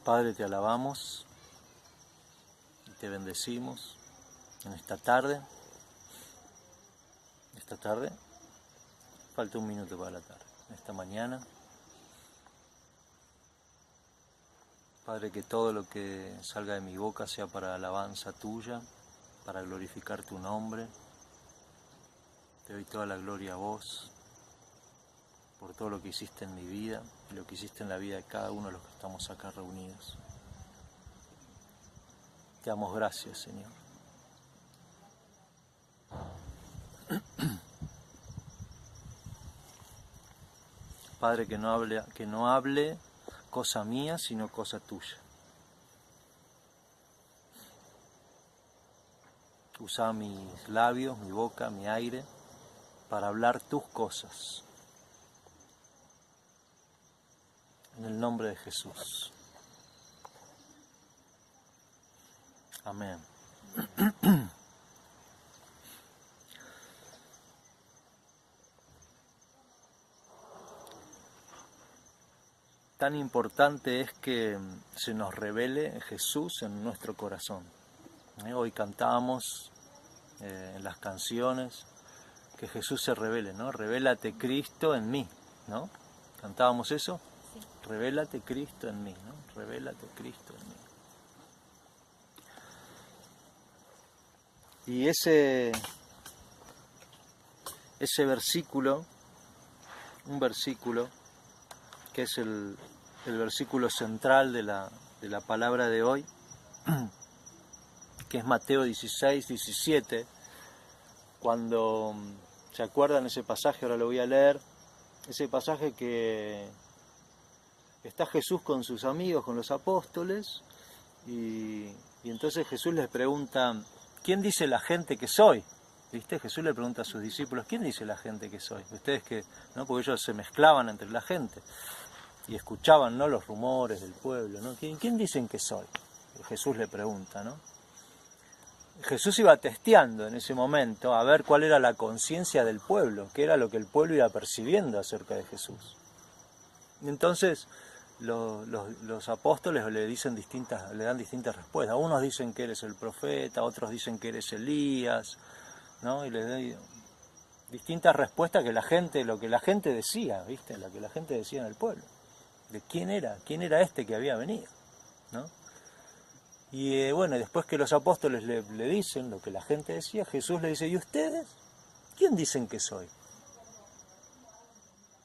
Padre, te alabamos y te bendecimos en esta tarde. Falta un minuto para la tarde. Esta mañana, Padre, que todo lo que salga de mi boca sea para alabanza tuya, para glorificar tu nombre. Te doy toda la gloria a vos por todo lo que hiciste en mi vida y lo que hiciste en la vida de cada uno de los que estamos acá reunidos. Te damos gracias, Señor. Padre, que no hable cosa mía, sino cosa tuya. Usa mis labios, mi boca, mi aire, para hablar tus cosas. En el nombre de Jesús. Amén. Tan importante es que se nos revele Jesús en nuestro corazón. Hoy cantábamos en las canciones que Jesús se revele, ¿no? Revélate Cristo en mí, ¿no? ¿Cantábamos eso? Sí. Revélate Cristo en mí, ¿no? Revélate Cristo en mí. Y ese versículo, un versículo que es el versículo central de la palabra de hoy, que es Mateo 16, 17, cuando, ¿se acuerdan ese pasaje? Ahora lo voy a leer, ese pasaje que está Jesús con sus amigos, con los apóstoles, y entonces Jesús les pregunta, ¿quién dice la gente que soy? ¿Viste? Jesús le pregunta a sus discípulos, ¿quién dice la gente que soy? Ustedes que, ¿no? Porque ellos se mezclaban entre la gente y escuchaban, ¿no?, los rumores del pueblo, ¿no? ¿Quién dicen que soy? Jesús le pregunta, ¿no? Jesús iba testeando en ese momento a ver cuál era la conciencia del pueblo, qué era lo que el pueblo iba percibiendo acerca de Jesús. Y entonces los apóstoles le dan distintas respuestas. Unos dicen que eres el profeta, otros dicen que eres Elías, ¿no? Y les doy distintas respuestas lo que la gente decía, ¿viste? Lo que la gente decía en el pueblo. De quién era este que había venido, ¿no? Y bueno, después que los apóstoles le dicen lo que la gente decía, Jesús le dice, ¿y ustedes? ¿Quién dicen que soy?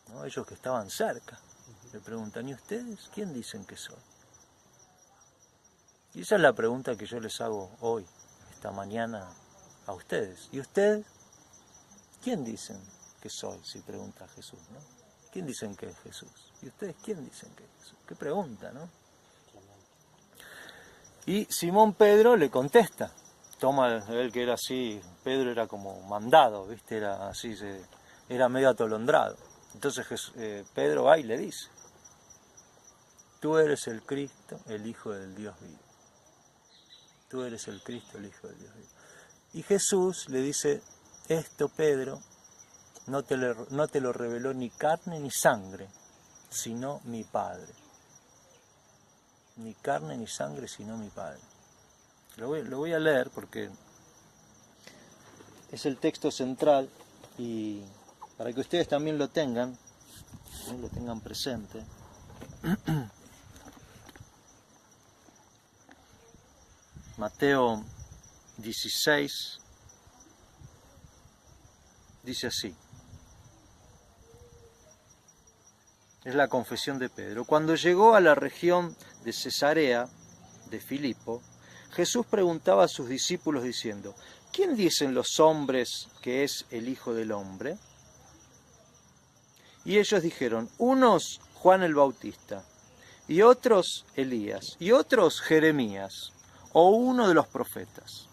¿No? Ellos que estaban cerca le preguntan, ¿y ustedes? ¿Quién dicen que soy? Y esa es la pregunta que yo les hago hoy, esta mañana, a ustedes. ¿Y ustedes? ¿Quién dicen que soy? Si pregunta Jesús, ¿no? ¿Quién dicen que es Jesús? ¿Y ustedes quién dicen que es Jesús? Qué pregunta, ¿no? Y Simón Pedro le contesta. Toma él que era así, Pedro era como mandado, ¿viste? Era así, era medio atolondrado. Entonces Pedro va y le dice, tú eres el Cristo, el Hijo del Dios vivo. Tú eres el Cristo, el Hijo del Dios vivo. Y Jesús le dice, esto, Pedro, no te lo reveló ni carne ni sangre, sino mi Padre. Ni carne ni sangre, sino mi Padre. Lo voy a leer porque es el texto central y para que ustedes también lo tengan presente. Mateo 16 dice así. Es la confesión de Pedro. Cuando llegó a la región de Cesarea de Filipo, Jesús preguntaba a sus discípulos diciendo, ¿quién dicen los hombres que es el Hijo del Hombre? Y ellos dijeron, unos Juan el Bautista, y otros Elías, y otros Jeremías, o uno de los profetas.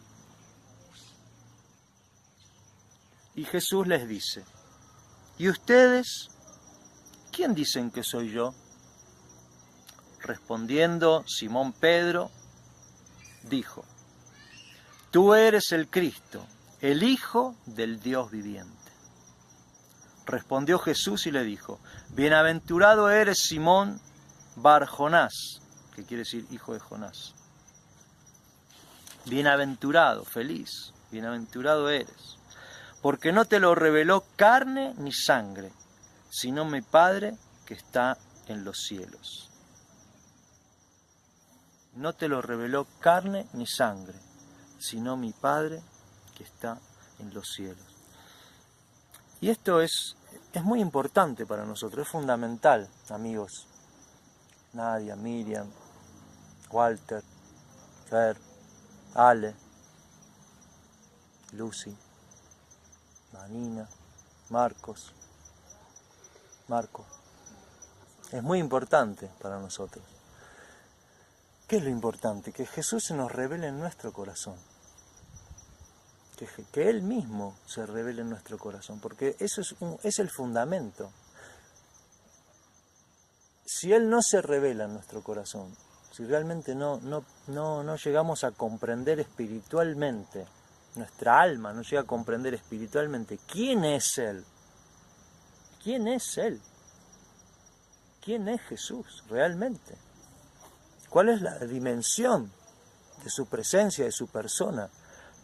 Y Jesús les dice, ¿y ustedes? ¿Quién dicen que soy yo? Respondiendo Simón Pedro, dijo, tú eres el Cristo, el Hijo del Dios viviente. Respondió Jesús y le dijo: bienaventurado eres, Simón Bar Jonás, que quiere decir hijo de Jonás. Bienaventurado, feliz, bienaventurado eres, porque no te lo reveló carne ni sangre, sino mi Padre que está en los cielos. No te lo reveló carne ni sangre, sino mi Padre que está en los cielos. Y esto es muy importante para nosotros, es fundamental, amigos. Nadia, Miriam, Walter, Fer, Ale, Lucy, Manina, Marco. Es muy importante para nosotros. ¿Qué es lo importante? Que Jesús se nos revele en nuestro corazón. Que Él mismo se revele en nuestro corazón, porque eso es el fundamento. Si Él no se revela en nuestro corazón, si realmente no llegamos a comprender espiritualmente, nuestra alma no llega a comprender espiritualmente quién es Él, quién es Él, quién es Jesús realmente, cuál es la dimensión de su presencia, de su persona,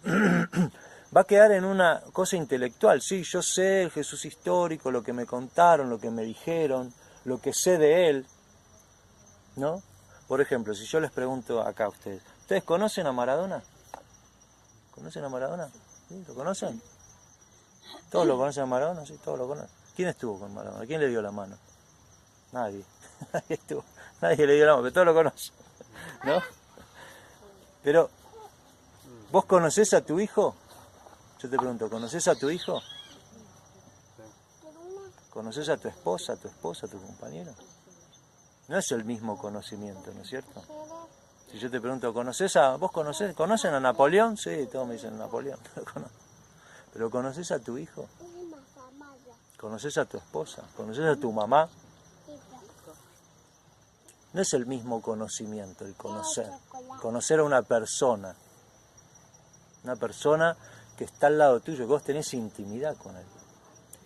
va a quedar en una cosa intelectual. Sí, yo sé el Jesús histórico, lo que me contaron, lo que me dijeron, lo que sé de Él, ¿no? Por ejemplo, si yo les pregunto acá a ustedes, ¿ustedes conocen a Maradona? ¿Conocen a Maradona? ¿Sí? ¿Lo conocen? ¿Todos lo conocen a Maradona? Sí, todos lo conocen. ¿Quién estuvo con Maradona? ¿Quién le dio la mano? Nadie. Nadie le dio la mano, pero todos lo conocen, ¿no? Pero, ¿vos conocés a tu hijo? Yo te pregunto, ¿conoces a tu hijo? ¿Conoces a tu esposa, a tu compañero? No es el mismo conocimiento, ¿no es cierto? Si yo te pregunto, ¿conocen a Napoleón? Sí, todos me dicen Napoleón. Pero ¿conoces a tu hijo? ¿Conoces a tu esposa? ¿Conoces a tu mamá? No es el mismo conocimiento, el conocer. Conocer a una persona que está al lado tuyo, que vos tenés intimidad con él.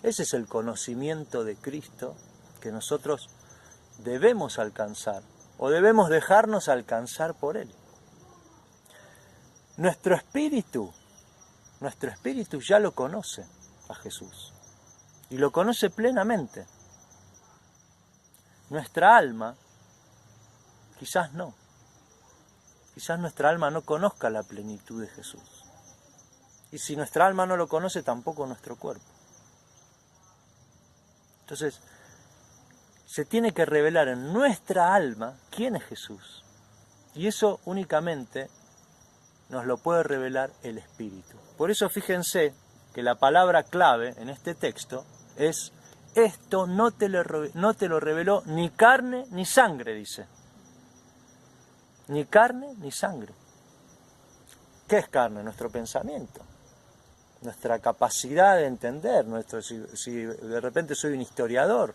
Ese es el conocimiento de Cristo que nosotros debemos alcanzar, o debemos dejarnos alcanzar por Él. Nuestro espíritu ya lo conoce a Jesús, y lo conoce plenamente. Nuestra alma, quizás no. Quizás nuestra alma no conozca la plenitud de Jesús. Y si nuestra alma no lo conoce, tampoco nuestro cuerpo. Entonces, se tiene que revelar en nuestra alma quién es Jesús. Y eso únicamente nos lo puede revelar el Espíritu. Por eso fíjense que la palabra clave en este texto es: esto no te lo reveló ni carne ni sangre, dice. Ni carne ni sangre. ¿Qué es carne? Nuestro pensamiento, nuestra capacidad de entender, si de repente soy un historiador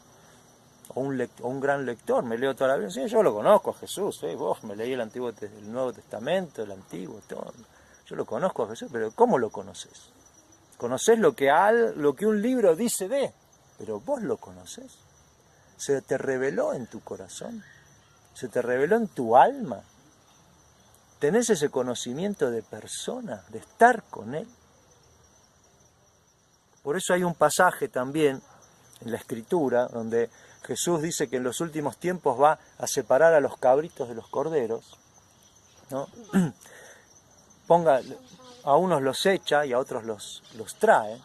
o un gran lector, me leo toda la Biblia, sí, yo lo conozco a Jesús, vos me leí el Nuevo Testamento, el Antiguo, todo, yo lo conozco a Jesús, pero ¿cómo lo conoces? Conocés lo que un libro dice de, pero vos lo conocés. Se te reveló en tu corazón, se te reveló en tu alma. ¿Tenés ese conocimiento de persona, de estar con Él? Por eso hay un pasaje también en la Escritura donde Jesús dice que en los últimos tiempos va a separar a los cabritos de los corderos, ¿no? A unos los echa y a otros los trae.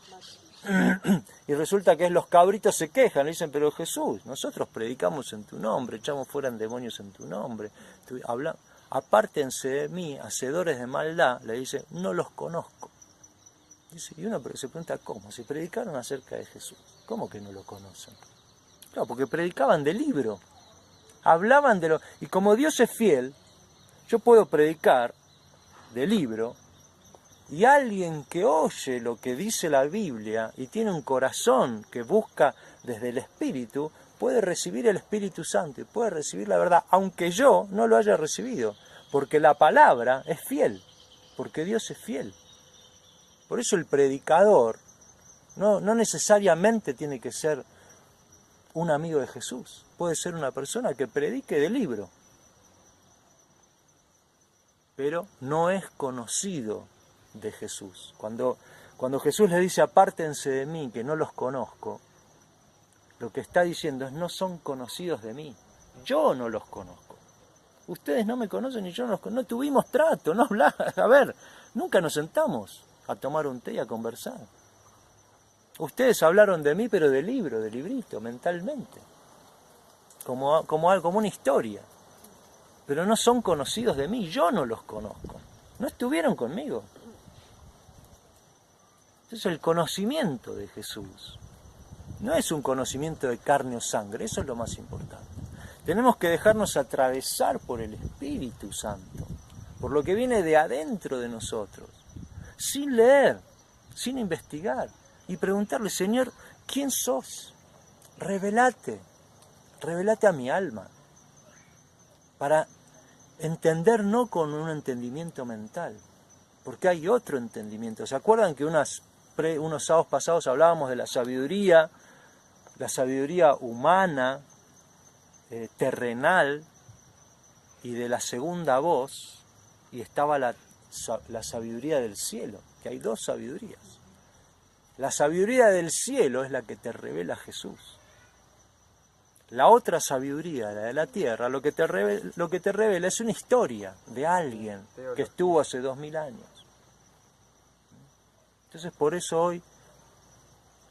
Y resulta que los cabritos se quejan, le dicen: pero Jesús, nosotros predicamos en tu nombre, echamos fuera demonios en tu nombre, apártense de mí, hacedores de maldad, le dice: no los conozco. Y uno se pregunta: ¿cómo? Si predicaron acerca de Jesús, ¿cómo que no lo conocen? Claro, porque predicaban del libro, hablaban de y como Dios es fiel, yo puedo predicar del libro, y alguien que oye lo que dice la Biblia y tiene un corazón que busca desde el Espíritu, puede recibir el Espíritu Santo y puede recibir la verdad, aunque yo no lo haya recibido, porque la palabra es fiel, porque Dios es fiel. Por eso el predicador No necesariamente tiene que ser un amigo de Jesús. Puede ser una persona que predique de libro, pero no es conocido de Jesús. Cuando Jesús le dice apártense de mí, que no los conozco, lo que está diciendo es no son conocidos de mí. Yo no los conozco. Ustedes no me conocen y yo no los conozco. No tuvimos trato, no hablamos. A ver, nunca nos sentamos a tomar un té y a conversar. Ustedes hablaron de mí, pero de libro, de librito, mentalmente. Como una historia. Pero no son conocidos de mí, yo no los conozco. No estuvieron conmigo. Entonces el conocimiento de Jesús no es un conocimiento de carne o sangre, eso es lo más importante. Tenemos que dejarnos atravesar por el Espíritu Santo, por lo que viene de adentro de nosotros, sin leer, sin investigar, y preguntarle, Señor, ¿quién sos? Revelate a mi alma, para entender no con un entendimiento mental, porque hay otro entendimiento. ¿Se acuerdan que unos sábados pasados hablábamos de la sabiduría humana, terrenal, y de la segunda voz, y estaba la sabiduría del cielo, que hay dos sabidurías. La sabiduría del cielo es la que te revela Jesús. La otra sabiduría, la de la tierra, lo que te revela es una historia de alguien que estuvo hace 2000 años. Entonces por eso hoy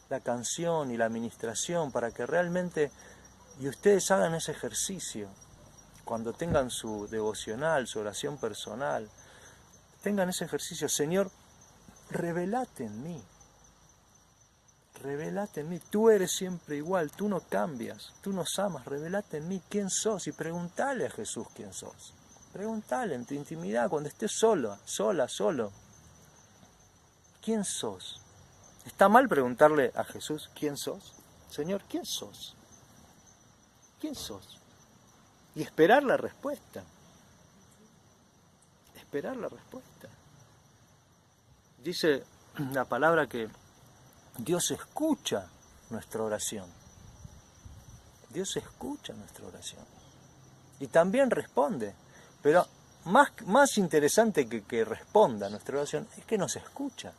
la canción y la administración, para que realmente, y ustedes hagan ese ejercicio, cuando tengan su devocional, su oración personal, tengan ese ejercicio, Señor, revelate en mí. Revelate en mí, tú eres siempre igual, tú no cambias, tú nos amas, revelate en mí quién sos y preguntale a Jesús quién sos. Preguntale en tu intimidad, cuando estés solo. ¿Quién sos? ¿Está mal preguntarle a Jesús quién sos? Señor, ¿quién sos? ¿Quién sos? Y esperar la respuesta. Esperar la respuesta. Dice la palabra que Dios escucha nuestra oración. Dios escucha nuestra oración. Y también responde. Pero más interesante que responda nuestra oración es que nos escucha.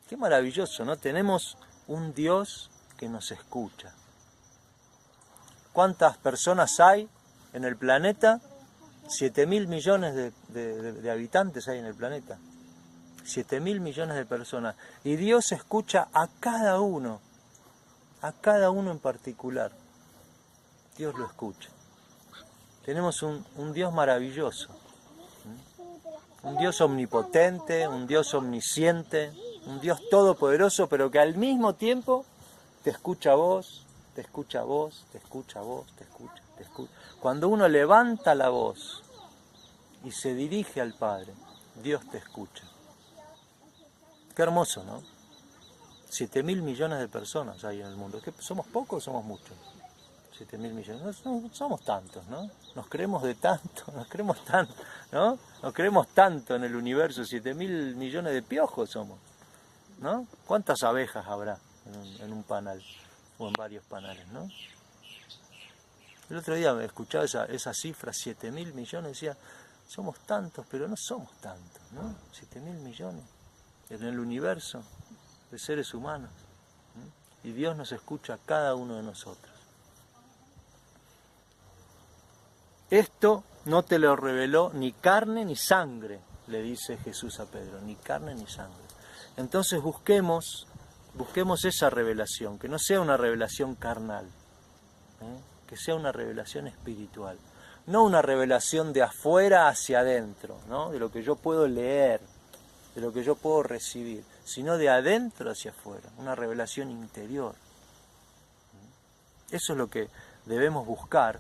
Qué maravilloso, ¿no? Tenemos un Dios que nos escucha. ¿Cuántas personas hay en el planeta? 7.000 millones de habitantes hay en el planeta. 7.000 millones de personas. Y Dios escucha a cada uno en particular. Dios lo escucha. Tenemos un Dios maravilloso. Un Dios omnipotente, un Dios omnisciente, un Dios todopoderoso, pero que al mismo tiempo te escucha a vos, te escucha a vos, te escucha a vos, te escucha. Cuando uno levanta la voz y se dirige al Padre, Dios te escucha. Qué hermoso, ¿no? 7.000 millones de personas hay en el mundo. ¿Somos pocos o somos muchos? 7.000 millones. No somos tantos, ¿no? Nos creemos de tanto, nos creemos tanto, ¿no? Nos creemos tanto en el universo. 7.000 millones de piojos somos, ¿no? ¿Cuántas abejas habrá en un panal o en varios panales, ¿no? El otro día me escuchaba esa cifra, 7.000 millones, decía, somos tantos, pero no somos tantos, ¿no? 7.000 millones en el universo de seres humanos. Y Dios nos escucha a cada uno de nosotros. Esto no te lo reveló ni carne ni sangre, le dice Jesús a Pedro, ni carne ni sangre. Entonces busquemos esa revelación, que no sea una revelación carnal, que sea una revelación espiritual, no una revelación de afuera hacia adentro, ¿no? De lo que yo puedo leer, de lo que yo puedo recibir, sino de adentro hacia afuera, una revelación interior. Eso es lo que debemos buscar,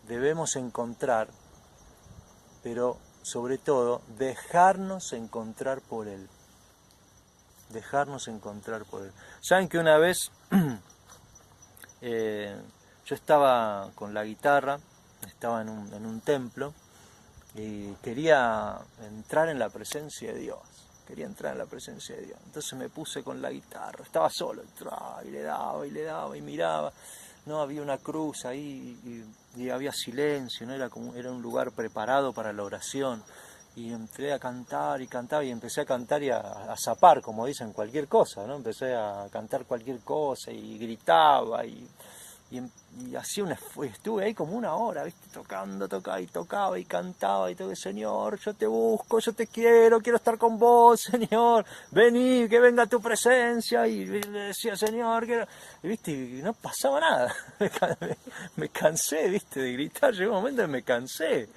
debemos encontrar, pero sobre todo dejarnos encontrar por Él. Dejarnos encontrar por Él. ¿Saben que una vez yo estaba con la guitarra, estaba en un templo y quería entrar en la presencia de Dios? quería entrar en la presencia de Dios. Entonces me puse con la guitarra, estaba solo, entraba y le daba y miraba. No, había una cruz ahí y había silencio, ¿no? Era un lugar preparado para la oración. Y entré a cantar y cantaba y empecé a cantar y a zapar, como dicen, cualquier cosa, ¿no? Empecé a cantar cualquier cosa y gritaba y hacía estuve ahí como una hora, ¿viste? Tocaba y cantaba y todo, Señor, yo te busco, yo te quiero estar con vos, Señor, vení, que venga tu presencia, y le decía, Señor, quiero... Y, ¿viste? Y no pasaba nada, me cansé, ¿viste? De gritar, llegó un momento en que me cansé,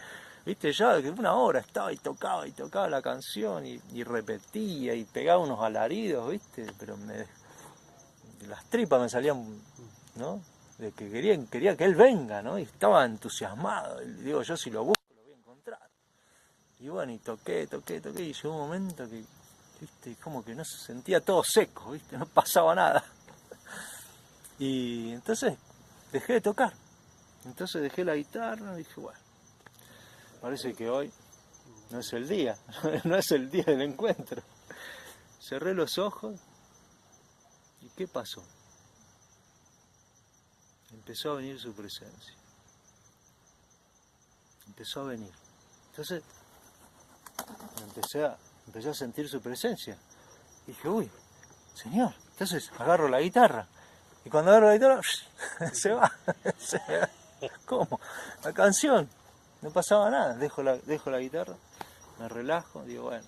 ¿viste? Ya una hora estaba y tocaba la canción y repetía y pegaba unos alaridos, ¿viste? Pero las tripas me salían, ¿no? De que quería que él venga, ¿no? Y estaba entusiasmado. Y digo, yo si lo busco lo voy a encontrar. Y bueno, y toqué, y llegó un momento que, ¿viste? Como que no se sentía todo seco, ¿viste? No pasaba nada. Y entonces dejé de tocar. Entonces dejé la guitarra y dije, bueno, parece que hoy no es el día, no es el día del encuentro. Cerré los ojos y ¿qué pasó? Empezó a venir su presencia. Empezó a venir. Entonces empecé a sentir su presencia. Y dije, uy, Señor. Entonces agarro la guitarra. Y cuando agarro la guitarra, se va. ¿Cómo? La canción. No pasaba nada. Dejo la guitarra, me relajo, digo, bueno.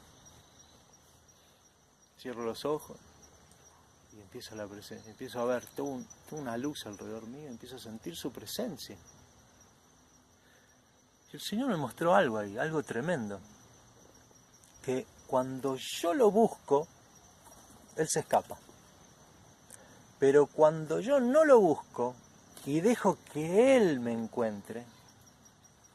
Cierro los ojos. Y empieza la presencia, empiezo a ver toda una luz alrededor mío, empiezo a sentir su presencia. Y el Señor me mostró algo ahí, algo tremendo. Que cuando yo lo busco, Él se escapa. Pero cuando yo no lo busco y dejo que Él me encuentre,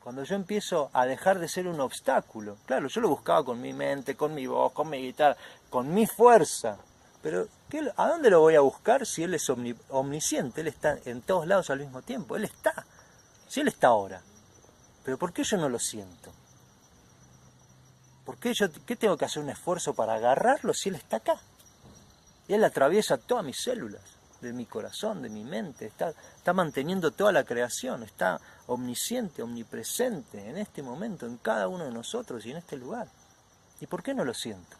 cuando yo empiezo a dejar de ser un obstáculo, claro, yo lo buscaba con mi mente, con mi voz, con mi guitarra, con mi fuerza. Pero ¿a dónde lo voy a buscar si Él es omnisciente? Él está en todos lados al mismo tiempo. Él está. Si Él está ahora. Pero ¿por qué yo no lo siento? ¿Qué tengo que hacer un esfuerzo para agarrarlo si Él está acá? Y Él atraviesa todas mis células, de mi corazón, de mi mente. Está manteniendo toda la creación. Está omnisciente, omnipresente en este momento, en cada uno de nosotros y en este lugar. ¿Y por qué no lo siento?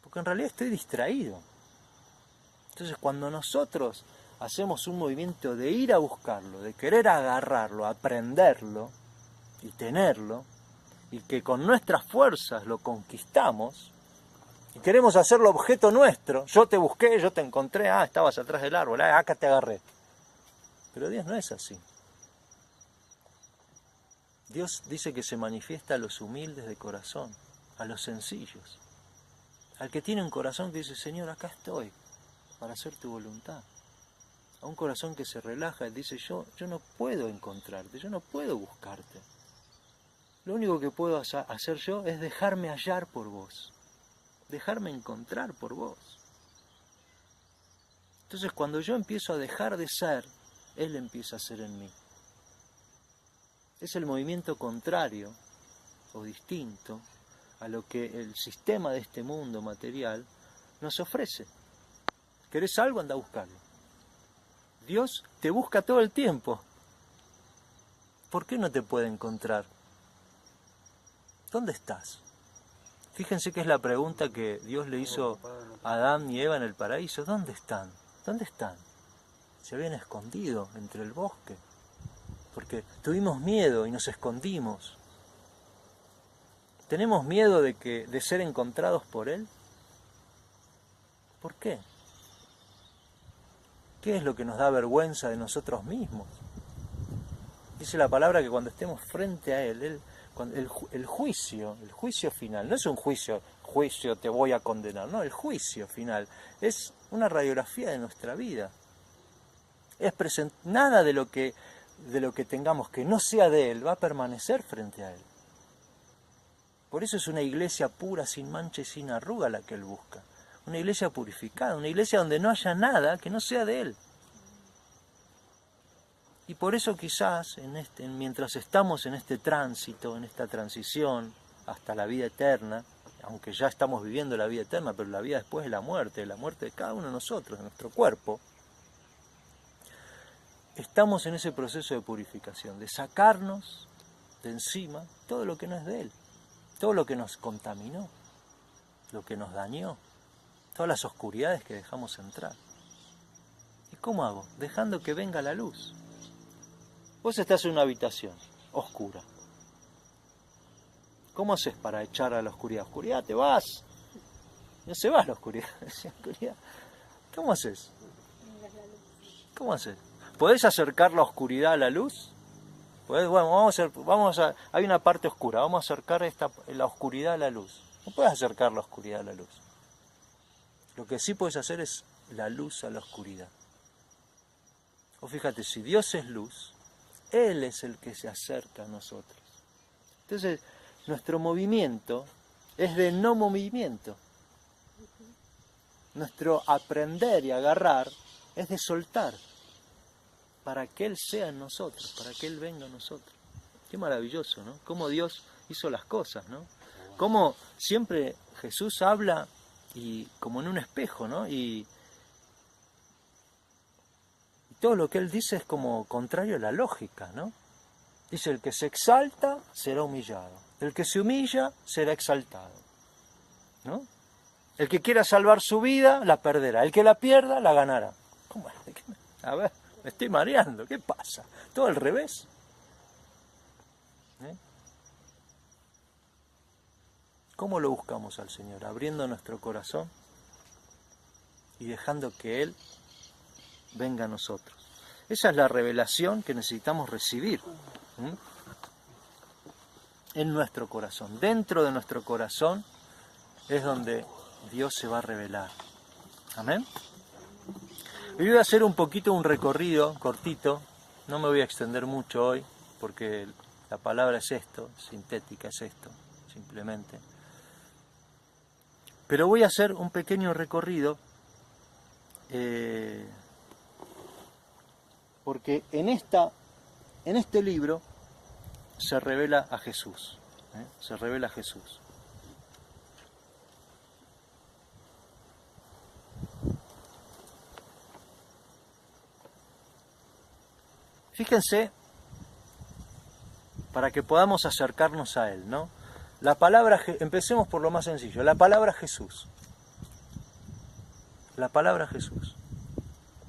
Porque en realidad estoy distraído. Entonces cuando nosotros hacemos un movimiento de ir a buscarlo, de querer agarrarlo, aprenderlo y tenerlo, y que con nuestras fuerzas lo conquistamos, y queremos hacerlo objeto nuestro, yo te busqué, yo te encontré, estabas atrás del árbol, acá te agarré. Pero Dios no es así. Dios dice que se manifiesta a los humildes de corazón, a los sencillos. Al que tiene un corazón que dice, Señor, acá estoy, para hacer tu voluntad. A un corazón que se relaja y dice, yo no puedo encontrarte, yo no puedo buscarte. Lo único que puedo hacer yo es dejarme hallar por vos, dejarme encontrar por vos. Entonces cuando yo empiezo a dejar de ser, Él empieza a ser en mí. Es el movimiento contrario o distinto a lo que el sistema de este mundo material nos ofrece. ¿Querés algo? Anda a buscarlo. Dios te busca todo el tiempo. ¿Por qué no te puede encontrar? ¿Dónde estás? Fíjense que es la pregunta que Dios le hizo a Adán y Eva en el paraíso. ¿Dónde están? ¿Dónde están? Se habían escondido entre el bosque. Porque tuvimos miedo y nos escondimos. ¿Tenemos miedo de ser encontrados por Él? ¿Por qué? ¿Qué es lo que nos da vergüenza de nosotros mismos? Dice la palabra que cuando estemos frente a Él, el juicio final, no es un juicio te voy a condenar, no, el juicio final es una radiografía de nuestra vida. Nada de lo que tengamos que no sea de Él va a permanecer frente a Él. Por eso es una iglesia pura, sin mancha y sin arruga la que Él busca. Una iglesia purificada, una iglesia donde no haya nada que no sea de Él. Y por eso quizás, mientras estamos en este tránsito, en esta transición hasta la vida eterna, aunque ya estamos viviendo la vida eterna, pero la vida después de la muerte de cada uno de nosotros, de nuestro cuerpo, estamos en ese proceso de purificación, de sacarnos de encima todo lo que no es de Él, todo lo que nos contaminó, lo que nos dañó, todas las oscuridades que dejamos entrar. ¿Y cómo hago? Dejando que venga la luz. Vos estás en una habitación oscura. ¿Cómo haces para echar a la oscuridad? Oscuridad, te vas. No se va la oscuridad. ¿Cómo haces? ¿Cómo haces? ¿Podés acercar la oscuridad a la luz? ¿Podés? Bueno, hay una parte oscura, vamos a acercar la oscuridad a la luz. No puedes acercar la oscuridad a la luz. Lo que sí puedes hacer es la luz a la oscuridad. O fíjate, si Dios es luz, Él es el que se acerca a nosotros. Entonces, nuestro movimiento es de no movimiento. Nuestro aprender y agarrar es de soltar, para que Él sea en nosotros, para que Él venga a nosotros. Qué maravilloso, ¿no? Cómo Dios hizo las cosas, ¿no? Cómo siempre Jesús habla y como en un espejo, ¿no? Y todo lo que Él dice es como contrario a la lógica, ¿no? Dice, el que se exalta será humillado, el que se humilla será exaltado, ¿no? El que quiera salvar su vida, la perderá, el que la pierda, la ganará. ¿Cómo es? A ver, me estoy mareando, ¿qué pasa? ¿Todo al revés? ¿Cómo lo buscamos al Señor? Abriendo nuestro corazón y dejando que Él venga a nosotros. Esa es la revelación que necesitamos recibir en nuestro corazón. Dentro de nuestro corazón es donde Dios se va a revelar. Amén. Hoy voy a hacer un poquito un recorrido cortito. No me voy a extender mucho hoy porque la palabra es esto, sintética es esto, simplemente. Pero voy a hacer un pequeño recorrido porque en este libro se revela a Jesús. Se revela a Jesús. Fíjense, para que podamos acercarnos a Él, ¿no? La palabra, empecemos por lo más sencillo, la palabra Jesús. La palabra Jesús.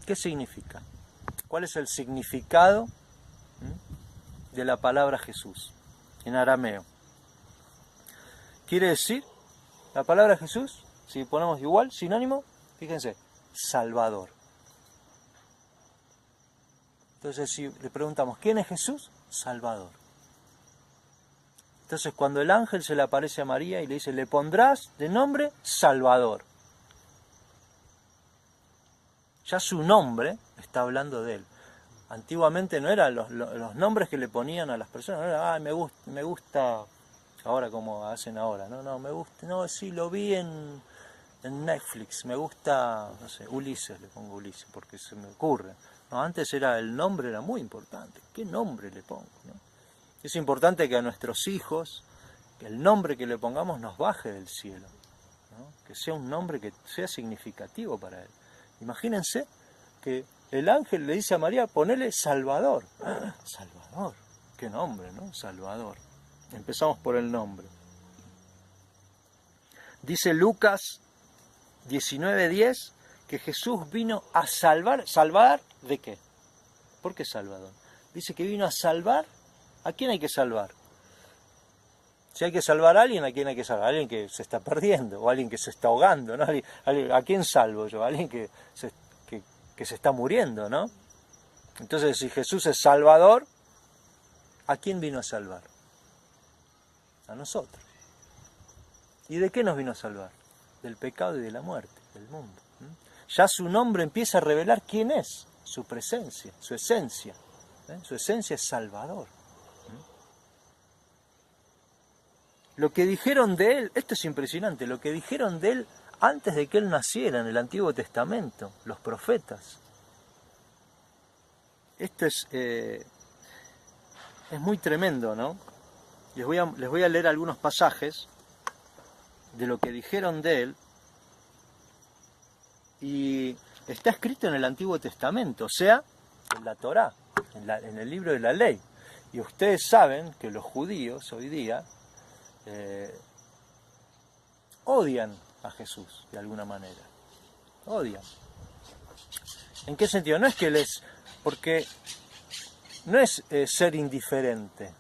¿Qué significa? ¿Cuál es el significado de la palabra Jesús en arameo? Quiere decir, la palabra Jesús, si ponemos igual, sinónimo, fíjense, Salvador. Entonces, si le preguntamos, ¿quién es Jesús? Salvador. Entonces, cuando el ángel se le aparece a María y le dice, le pondrás de nombre Salvador. Ya su nombre está hablando de él. Antiguamente no eran los nombres que le ponían a las personas, no era, me gusta, ahora como hacen ahora, no, me gusta, no, sí, lo vi en Netflix, me gusta, no sé, Ulises, le pongo Ulises, porque se me ocurre. No, antes el nombre era muy importante, ¿qué nombre le pongo? ¿No? Es importante que a nuestros hijos, que el nombre que le pongamos nos baje del cielo, ¿no? Que sea un nombre que sea significativo para él. Imagínense que el ángel le dice a María, ponele Salvador. ¡Ah! Salvador, qué nombre, ¿no? Salvador. Empezamos por el nombre. Dice Lucas 19:10 que Jesús vino a salvar. ¿Salvar de qué? ¿Por qué Salvador? Dice que vino a salvar. ¿A quién hay que salvar? Si hay que salvar a alguien, ¿a quién hay que salvar? A alguien que se está perdiendo, o a alguien que se está ahogando, ¿no? ¿A quién salvo yo? A alguien que se está muriendo, ¿no? Entonces, si Jesús es Salvador, ¿a quién vino a salvar? A nosotros. ¿Y de qué nos vino a salvar? Del pecado y de la muerte, del mundo. Ya su nombre empieza a revelar quién es, su presencia, su esencia. Su esencia es Salvador. Lo que dijeron de él, esto es impresionante, lo que dijeron de él antes de que él naciera en el Antiguo Testamento, los profetas. Esto es muy tremendo, ¿no? Les voy a leer algunos pasajes de lo que dijeron de él, y está escrito en el Antiguo Testamento, o sea, en la Torá, en el libro de la ley. Y ustedes saben que los judíos hoy día odian a Jesús de alguna manera. Odian. ¿En qué sentido? No es que porque no es ser indiferente.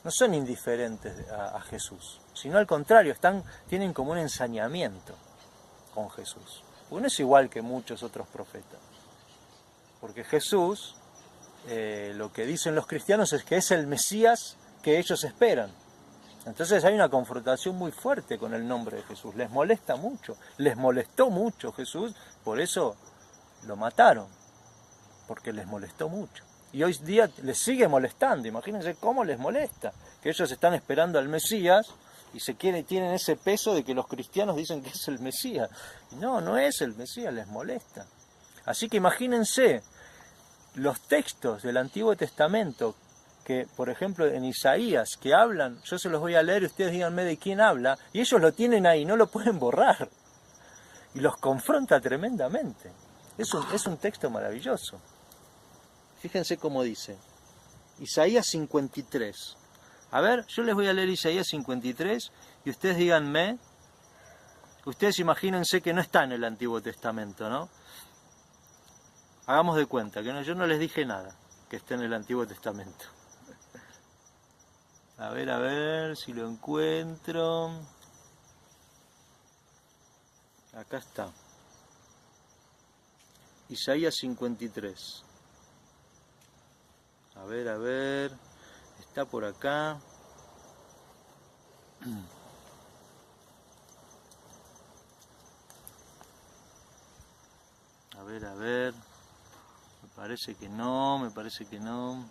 No son indiferentes a Jesús, sino al contrario, tienen como un ensañamiento con Jesús. Uno es igual que muchos otros profetas. Porque Jesús, lo que dicen los cristianos es que es el Mesías que ellos esperan. Entonces hay una confrontación muy fuerte con el nombre de Jesús. Les molesta mucho, les molestó mucho Jesús, por eso lo mataron, porque les molestó mucho. Y hoy día les sigue molestando, imagínense cómo les molesta, que ellos están esperando al Mesías y tienen ese peso de que los cristianos dicen que es el Mesías. No, no es el Mesías, les molesta. Así que imagínense los textos del Antiguo Testamento que, por ejemplo, en Isaías, que hablan, yo se los voy a leer y ustedes díganme de quién habla, y ellos lo tienen ahí, no lo pueden borrar. Y los confronta tremendamente. Es un texto maravilloso. Fíjense cómo dice. Isaías 53. A ver, yo les voy a leer Isaías 53 y ustedes díganme, ustedes imagínense que no está en el Antiguo Testamento, ¿no? Hagamos de cuenta que yo no les dije nada que esté en el Antiguo Testamento. A ver si lo encuentro. Acá está. Isaías 53. A ver. Está por acá. A ver. Me parece que no.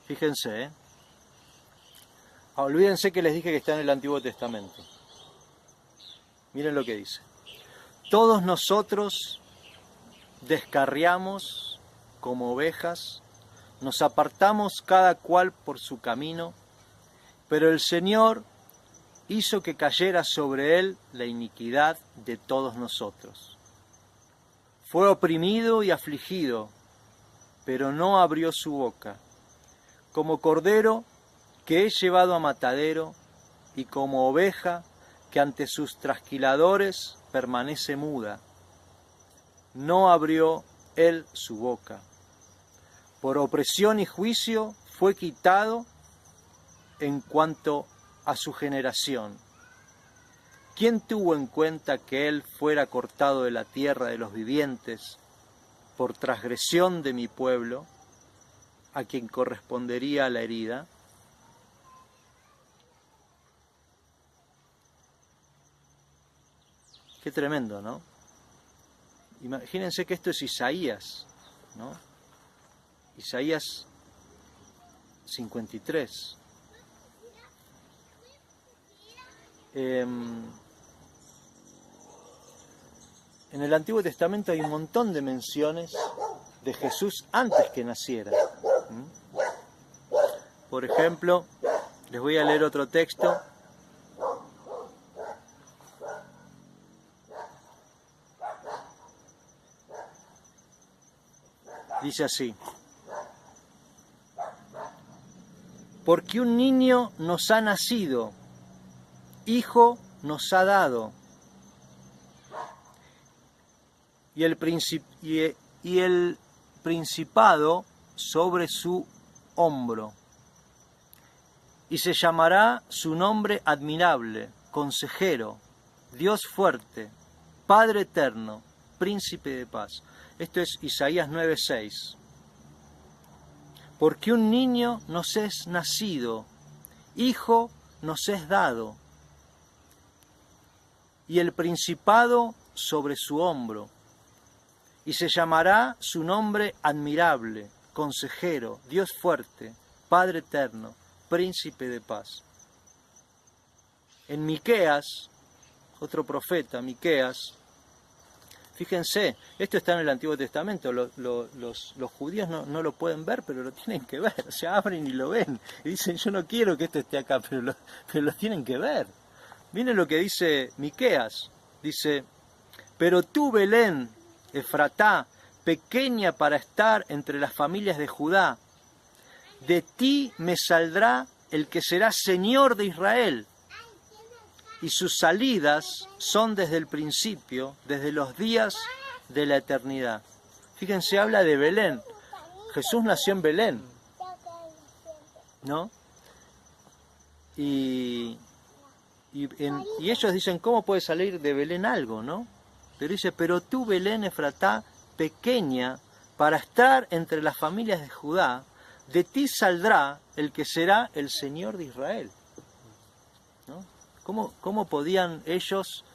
Fíjense, olvídense que les dije que está en el Antiguo Testamento. Miren lo que dice. Todos nosotros descarriamos como ovejas, nos apartamos cada cual por su camino, pero el Señor hizo que cayera sobre él la iniquidad de todos nosotros. Fue oprimido y afligido, pero no abrió su boca. Como cordero que he llevado a matadero, y como oveja que ante sus trasquiladores permanece muda, no abrió él su boca. Por opresión y juicio fue quitado en cuanto a su generación. ¿Quién tuvo en cuenta que él fuera cortado de la tierra de los vivientes por transgresión de mi pueblo, a quien correspondería la herida? Qué tremendo, ¿no? Imagínense que esto es Isaías, ¿no? Isaías 53. En el Antiguo Testamento hay un montón de menciones de Jesús antes que naciera. Por ejemplo, les voy a leer otro texto. Dice así: porque un niño nos ha nacido, hijo nos ha dado, y el principado sobre su hombro, y se llamará su nombre admirable, consejero, Dios fuerte, Padre eterno, príncipe de paz. Esto es Isaías 9:6. Porque un niño nos es nacido, hijo nos es dado, y el principado sobre su hombro, y se llamará su nombre admirable, consejero, Dios fuerte, Padre eterno, príncipe de paz. En Miqueas, otro profeta, Miqueas, Fíjense, esto está en el Antiguo Testamento, los judíos no lo pueden ver, pero lo tienen que ver, o sea, abren y lo ven, y dicen, yo no quiero que esto esté acá, pero lo tienen que ver. Miren lo que dice Miqueas, dice, pero tú, Belén, Efratá, pequeña para estar entre las familias de Judá, de ti me saldrá el que será Señor de Israel, y sus salidas son desde el principio, desde los días de la eternidad. Fíjense, habla de Belén. Jesús nació en Belén, ¿no? Y ellos dicen, ¿cómo puede salir de Belén algo, no? Pero dice, pero tú, Belén Efratá, pequeña, para estar entre las familias de Judá, de ti saldrá el que será el Señor de Israel, ¿no? ¿Cómo podían ellos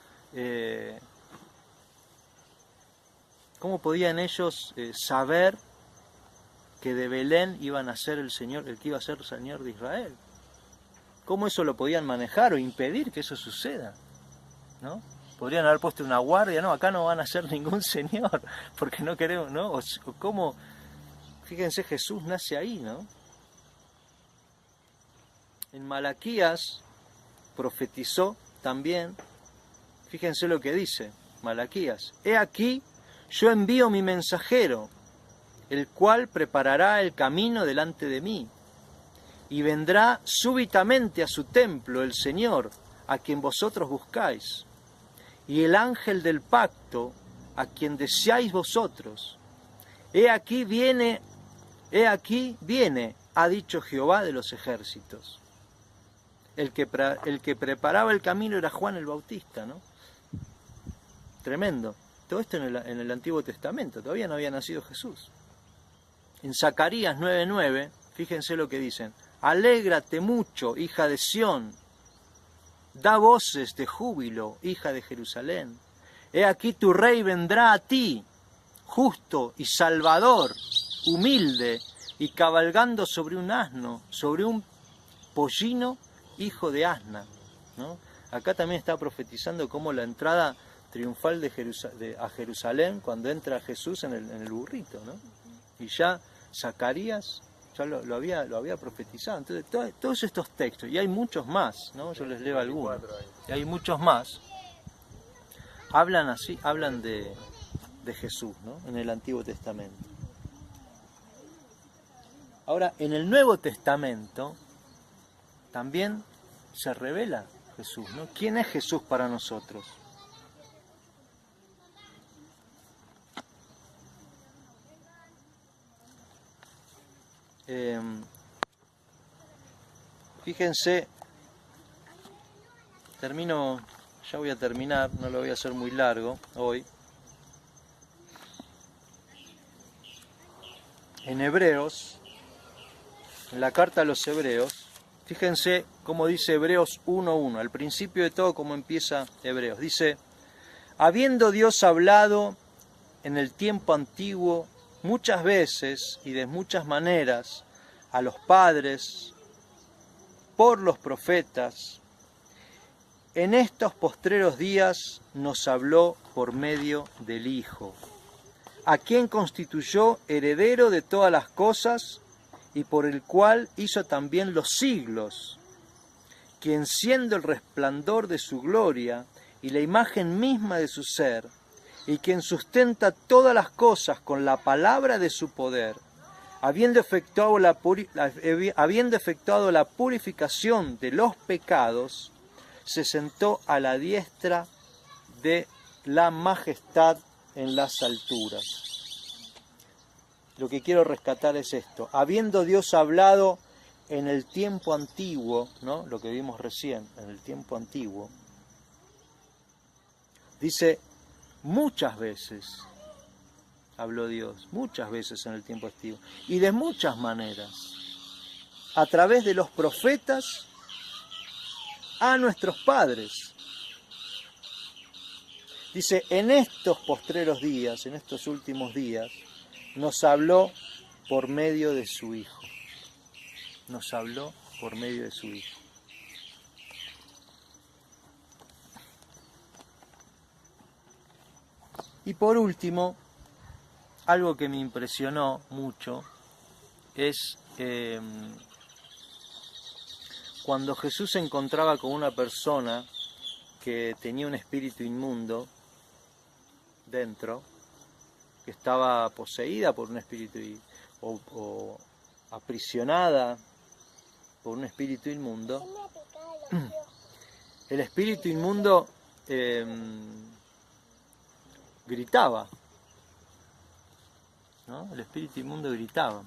saber que de Belén iban a ser el Señor, el que iba a ser el Señor de Israel? ¿Cómo eso lo podían manejar o impedir que eso suceda, ¿no? Podrían haber puesto una guardia, no, acá no van a ser ningún Señor, porque no queremos, ¿no? O cómo, fíjense, Jesús nace ahí, ¿no? En Malaquías profetizó también, fíjense lo que dice Malaquías, he aquí, yo envío mi mensajero, el cual preparará el camino delante de mí, y vendrá súbitamente a su templo el Señor, a quien vosotros buscáis, y el ángel del pacto, a quien deseáis vosotros. He aquí viene, ha dicho Jehová de los ejércitos. El que preparaba el camino era Juan el Bautista, ¿no? Tremendo. Todo esto en el Antiguo Testamento, todavía no había nacido Jesús. En Zacarías 9:9, fíjense lo que dicen. Alégrate mucho, hija de Sión. Da voces de júbilo, hija de Jerusalén. He aquí tu rey vendrá a ti, justo y salvador, humilde, y cabalgando sobre un asno, sobre un pollino, hijo de asna, ¿no? Acá también está profetizando cómo la entrada triunfal a Jerusalén, cuando entra Jesús en el burrito, ¿no? Y ya Zacarías ya lo había profetizado. Entonces, todos estos textos, y hay muchos más, ¿no? Yo les leo algunos, y hay muchos más, hablan de Jesús, ¿no? En el Antiguo Testamento. Ahora, en el Nuevo Testamento también se revela Jesús, ¿no? ¿Quién es Jesús para nosotros? Fíjense, ya voy a terminar, no lo voy a hacer muy largo hoy. En Hebreos, en la carta a los Hebreos, fíjense cómo dice Hebreos 1:1, al principio de todo cómo empieza Hebreos. Dice, habiendo Dios hablado en el tiempo antiguo muchas veces y de muchas maneras a los padres por los profetas, en estos postreros días nos habló por medio del Hijo, a quien constituyó heredero de todas las cosas y por el cual hizo también los siglos, quien siendo el resplandor de su gloria y la imagen misma de su ser, y quien sustenta todas las cosas con la palabra de su poder, habiendo efectuado la purificación de los pecados, se sentó a la diestra de la majestad en las alturas. Lo que quiero rescatar es esto. Habiendo Dios hablado en el tiempo antiguo, ¿no? Lo que vimos recién, en el tiempo antiguo, dice, muchas veces habló Dios, muchas veces en el tiempo antiguo, y de muchas maneras, a través de los profetas a nuestros padres. Dice, en estos postreros días, en estos últimos días, nos habló por medio de su Hijo. Nos habló por medio de su Hijo. Y por último, algo que me impresionó mucho es cuando Jesús se encontraba con una persona que tenía un espíritu inmundo dentro, que estaba poseída por un espíritu o aprisionada por un espíritu inmundo. El espíritu inmundo gritaba, ¿no? El espíritu inmundo gritaba.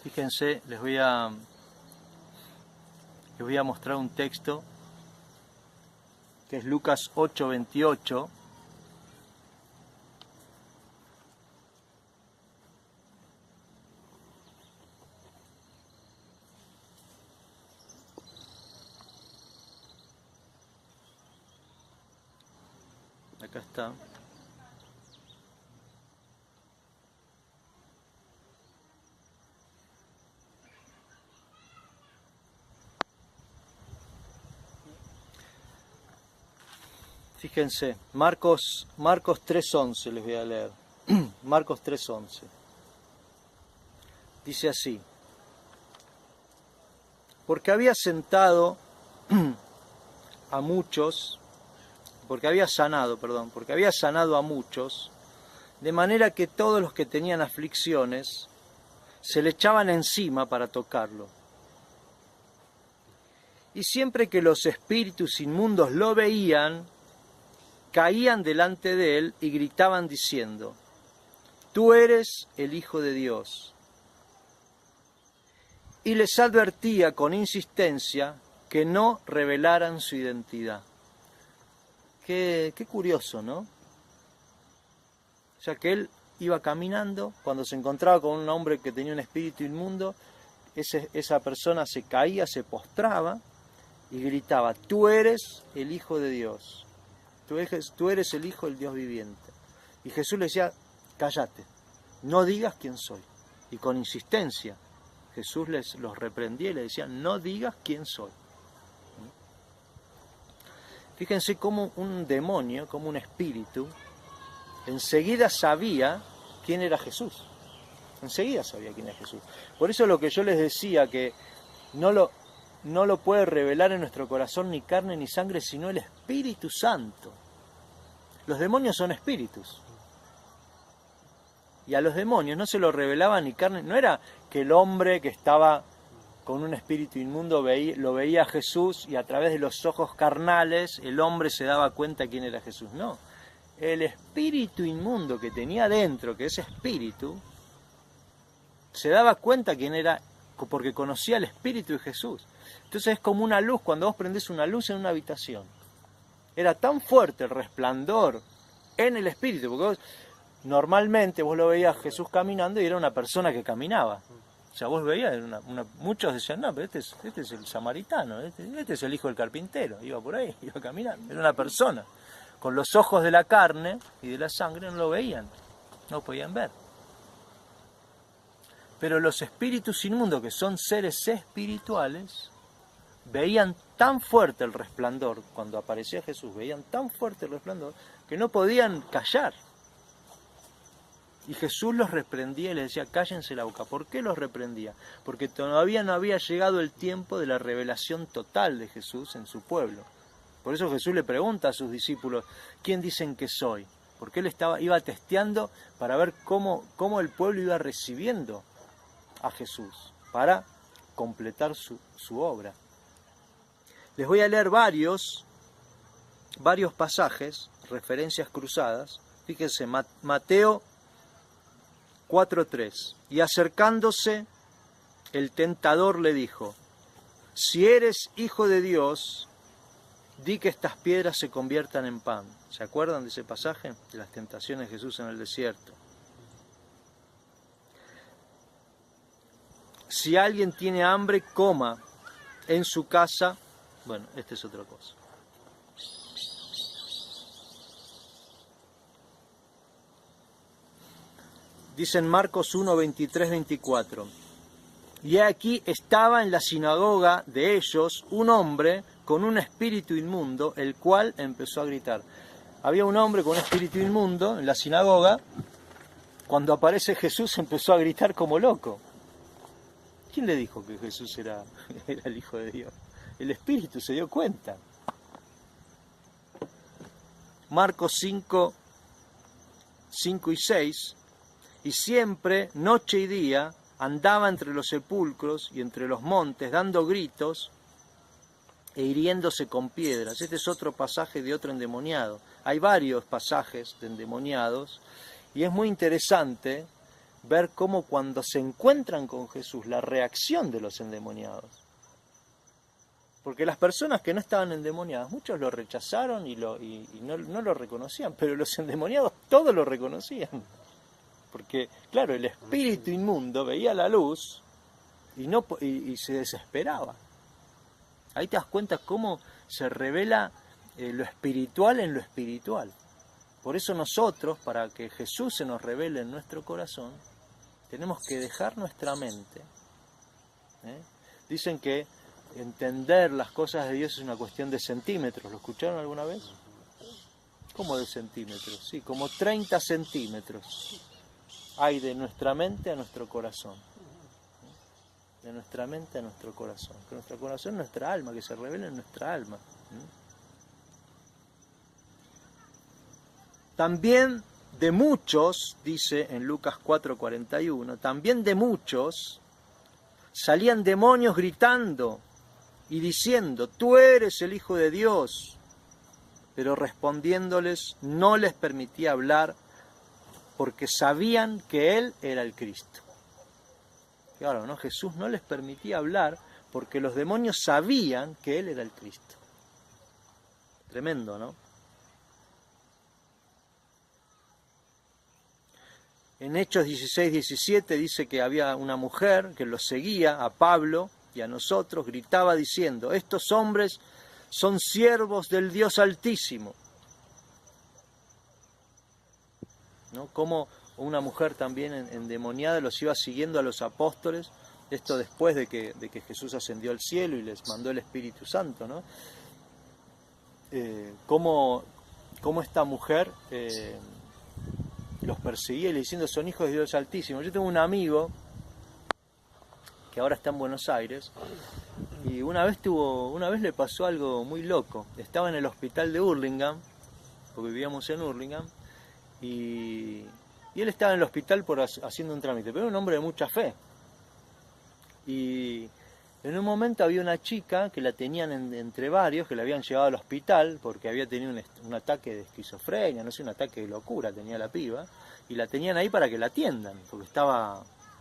Fíjense, les voy a mostrar un texto que es Lucas 8:28. Acá está. Fíjense, Marcos 3:11 les voy a leer. Marcos 3:11. Dice así: porque había sanado a muchos, de manera que todos los que tenían aflicciones se le echaban encima para tocarlo. Y siempre que los espíritus inmundos lo veían, caían delante de él y gritaban diciendo: tú eres el Hijo de Dios. Y les advertía con insistencia que no revelaran su identidad. Qué curioso, ¿no? O sea, que él iba caminando, cuando se encontraba con un hombre que tenía un espíritu inmundo, esa persona se caía, se postraba y gritaba: tú eres el Hijo de Dios. Tú eres el Hijo del Dios viviente. Y Jesús le decía: cállate, no digas quién soy. Y con insistencia Jesús los reprendía y le decía: no digas quién soy. Fíjense cómo un demonio, como un espíritu, enseguida sabía quién era Jesús. Enseguida sabía quién era Jesús. Por eso lo que yo les decía, que no lo puede revelar en nuestro corazón ni carne ni sangre, sino el Espíritu Santo. Los demonios son espíritus. Y a los demonios no se lo revelaba ni carne. No era que el hombre que estaba con un espíritu inmundo lo veía a Jesús y a través de los ojos carnales el hombre se daba cuenta quién era Jesús. No. El espíritu inmundo que tenía dentro, que ese espíritu, se daba cuenta quién era, porque conocía el espíritu de Jesús. Entonces es como una luz, cuando vos prendés una luz en una habitación. Era tan fuerte el resplandor en el espíritu, porque normalmente vos lo veías a Jesús caminando y era una persona que caminaba. O sea, vos veías, muchos decían: no, pero este es el samaritano, este es el hijo del carpintero. Iba por ahí, iba caminando. Era una persona. Con los ojos de la carne y de la sangre no lo veían, no podían ver. Pero los espíritus inmundos, que son seres espirituales, veían tan fuerte el resplandor, cuando aparecía Jesús, veían tan fuerte el resplandor, que no podían callar. Y Jesús los reprendía y les decía: cállense la boca. ¿Por qué los reprendía? Porque todavía no había llegado el tiempo de la revelación total de Jesús en su pueblo. Por eso Jesús le pregunta a sus discípulos: ¿quién dicen que soy? Porque él iba testeando para ver cómo el pueblo iba recibiendo a Jesús, para completar su obra. Les voy a leer varios pasajes, referencias cruzadas. Fíjense, Mateo 4:3. Y acercándose, el tentador le dijo: si eres Hijo de Dios, di que estas piedras se conviertan en pan. ¿Se acuerdan de ese pasaje? De las tentaciones de Jesús en el desierto. Si alguien tiene hambre, coma en su casa. Bueno, esta es otra cosa. Dice en Marcos 1, 23, 24. Y aquí estaba en la sinagoga de ellos un hombre con un espíritu inmundo, el cual empezó a gritar. Había un hombre con un espíritu inmundo en la sinagoga. Cuando aparece Jesús empezó a gritar como loco. ¿Quién le dijo que Jesús era el Hijo de Dios? El espíritu se dio cuenta. Marcos 5, 5 y 6. Y siempre, noche y día, andaba entre los sepulcros y entre los montes, dando gritos e hiriéndose con piedras. Este es otro pasaje de otro endemoniado. Hay varios pasajes de endemoniados, y es muy interesante ver cómo cuando se encuentran con Jesús, la reacción de los endemoniados. Porque las personas que no estaban endemoniadas, muchos lo rechazaron y no lo reconocían, pero los endemoniados todos lo reconocían. Porque, claro, el espíritu inmundo veía la luz y se desesperaba. Ahí te das cuenta cómo se revela lo espiritual en lo espiritual. Por eso nosotros, para que Jesús se nos revele en nuestro corazón, tenemos que dejar nuestra mente. Dicen que entender las cosas de Dios es una cuestión de centímetros. ¿Lo escucharon alguna vez? ¿Cómo de centímetros? Sí, como 30 centímetros. Hay de nuestra mente a nuestro corazón. De nuestra mente a nuestro corazón. Que nuestro corazón es nuestra alma, que se revela en nuestra alma. También de muchos, dice en Lucas 4:41, también de muchos salían demonios gritando y diciendo, tú eres el Hijo de Dios. Pero respondiéndoles no les permitía hablar, porque sabían que Él era el Cristo. Claro, ¿no? Jesús no les permitía hablar porque los demonios sabían que Él era el Cristo. Tremendo, ¿no? En Hechos 16, 17 dice que había una mujer que los seguía, a Pablo y a nosotros, gritaba diciendo, estos hombres son siervos del Dios Altísimo. ¿No? Como una mujer también endemoniada los iba siguiendo a los apóstoles, esto después de que Jesús ascendió al cielo y les mandó el Espíritu Santo, ¿no? Cómo esta mujer los perseguía y le diciendo son hijos de Dios Altísimo. Yo tengo un amigo que ahora está en Buenos Aires y una vez le pasó algo muy loco. Estaba en el hospital de Hurlingham, porque vivíamos en Hurlingham, y él estaba en el hospital haciendo un trámite, pero era un hombre de mucha fe. Y en un momento había una chica que la tenían entre varios, que la habían llevado al hospital porque había tenido un ataque de esquizofrenia, no sé, un ataque de locura tenía la piba, y la tenían ahí para que la atiendan, porque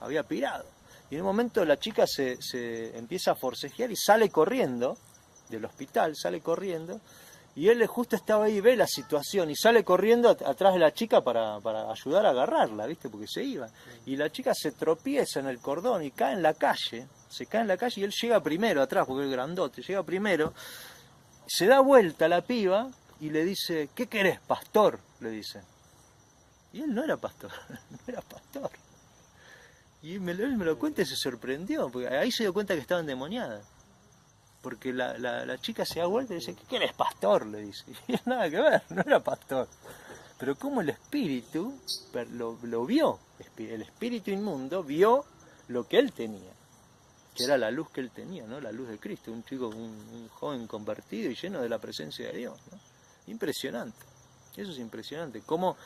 había pirado. Y en un momento la chica se empieza a forcejear y sale corriendo del hospital, y él justo estaba ahí, ve la situación y sale corriendo atrás de la chica para ayudar a agarrarla, ¿viste? Porque se iba. Y la chica se tropieza en el cordón y cae en la calle. Se cae en la calle y él llega primero atrás, porque es grandote, llega primero. Se da vuelta la piba y le dice, ¿qué querés, pastor? Le dice. Y él no era pastor, no era pastor. Y él me lo cuenta y se sorprendió, porque ahí se dio cuenta que estaba endemoniada. Porque la chica se da vuelta y dice, ¿qué eres, pastor? Le dice. Y nada que ver, no era pastor. Pero como el espíritu lo vio, el espíritu inmundo vio lo que él tenía, que era la luz que él tenía, ¿no? La luz de Cristo, un chico, un joven convertido y lleno de la presencia de Dios, ¿no? Impresionante, eso es impresionante. ¿Cómo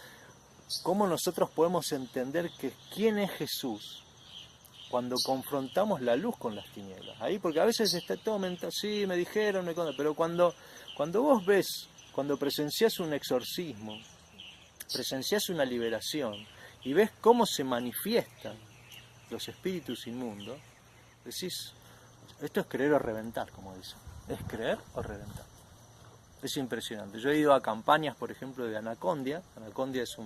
nosotros podemos entender que quién es Jesús cuando confrontamos la luz con las tinieblas? Ahí, porque a veces está todo mental, sí, me dijeron, pero cuando vos ves, cuando presenciás un exorcismo, presenciás una liberación y ves cómo se manifiestan los espíritus inmundos, decís, esto es creer o reventar, como dicen. Es creer o reventar. Es impresionante. Yo he ido a campañas, por ejemplo, de Anacondia. Anacondia es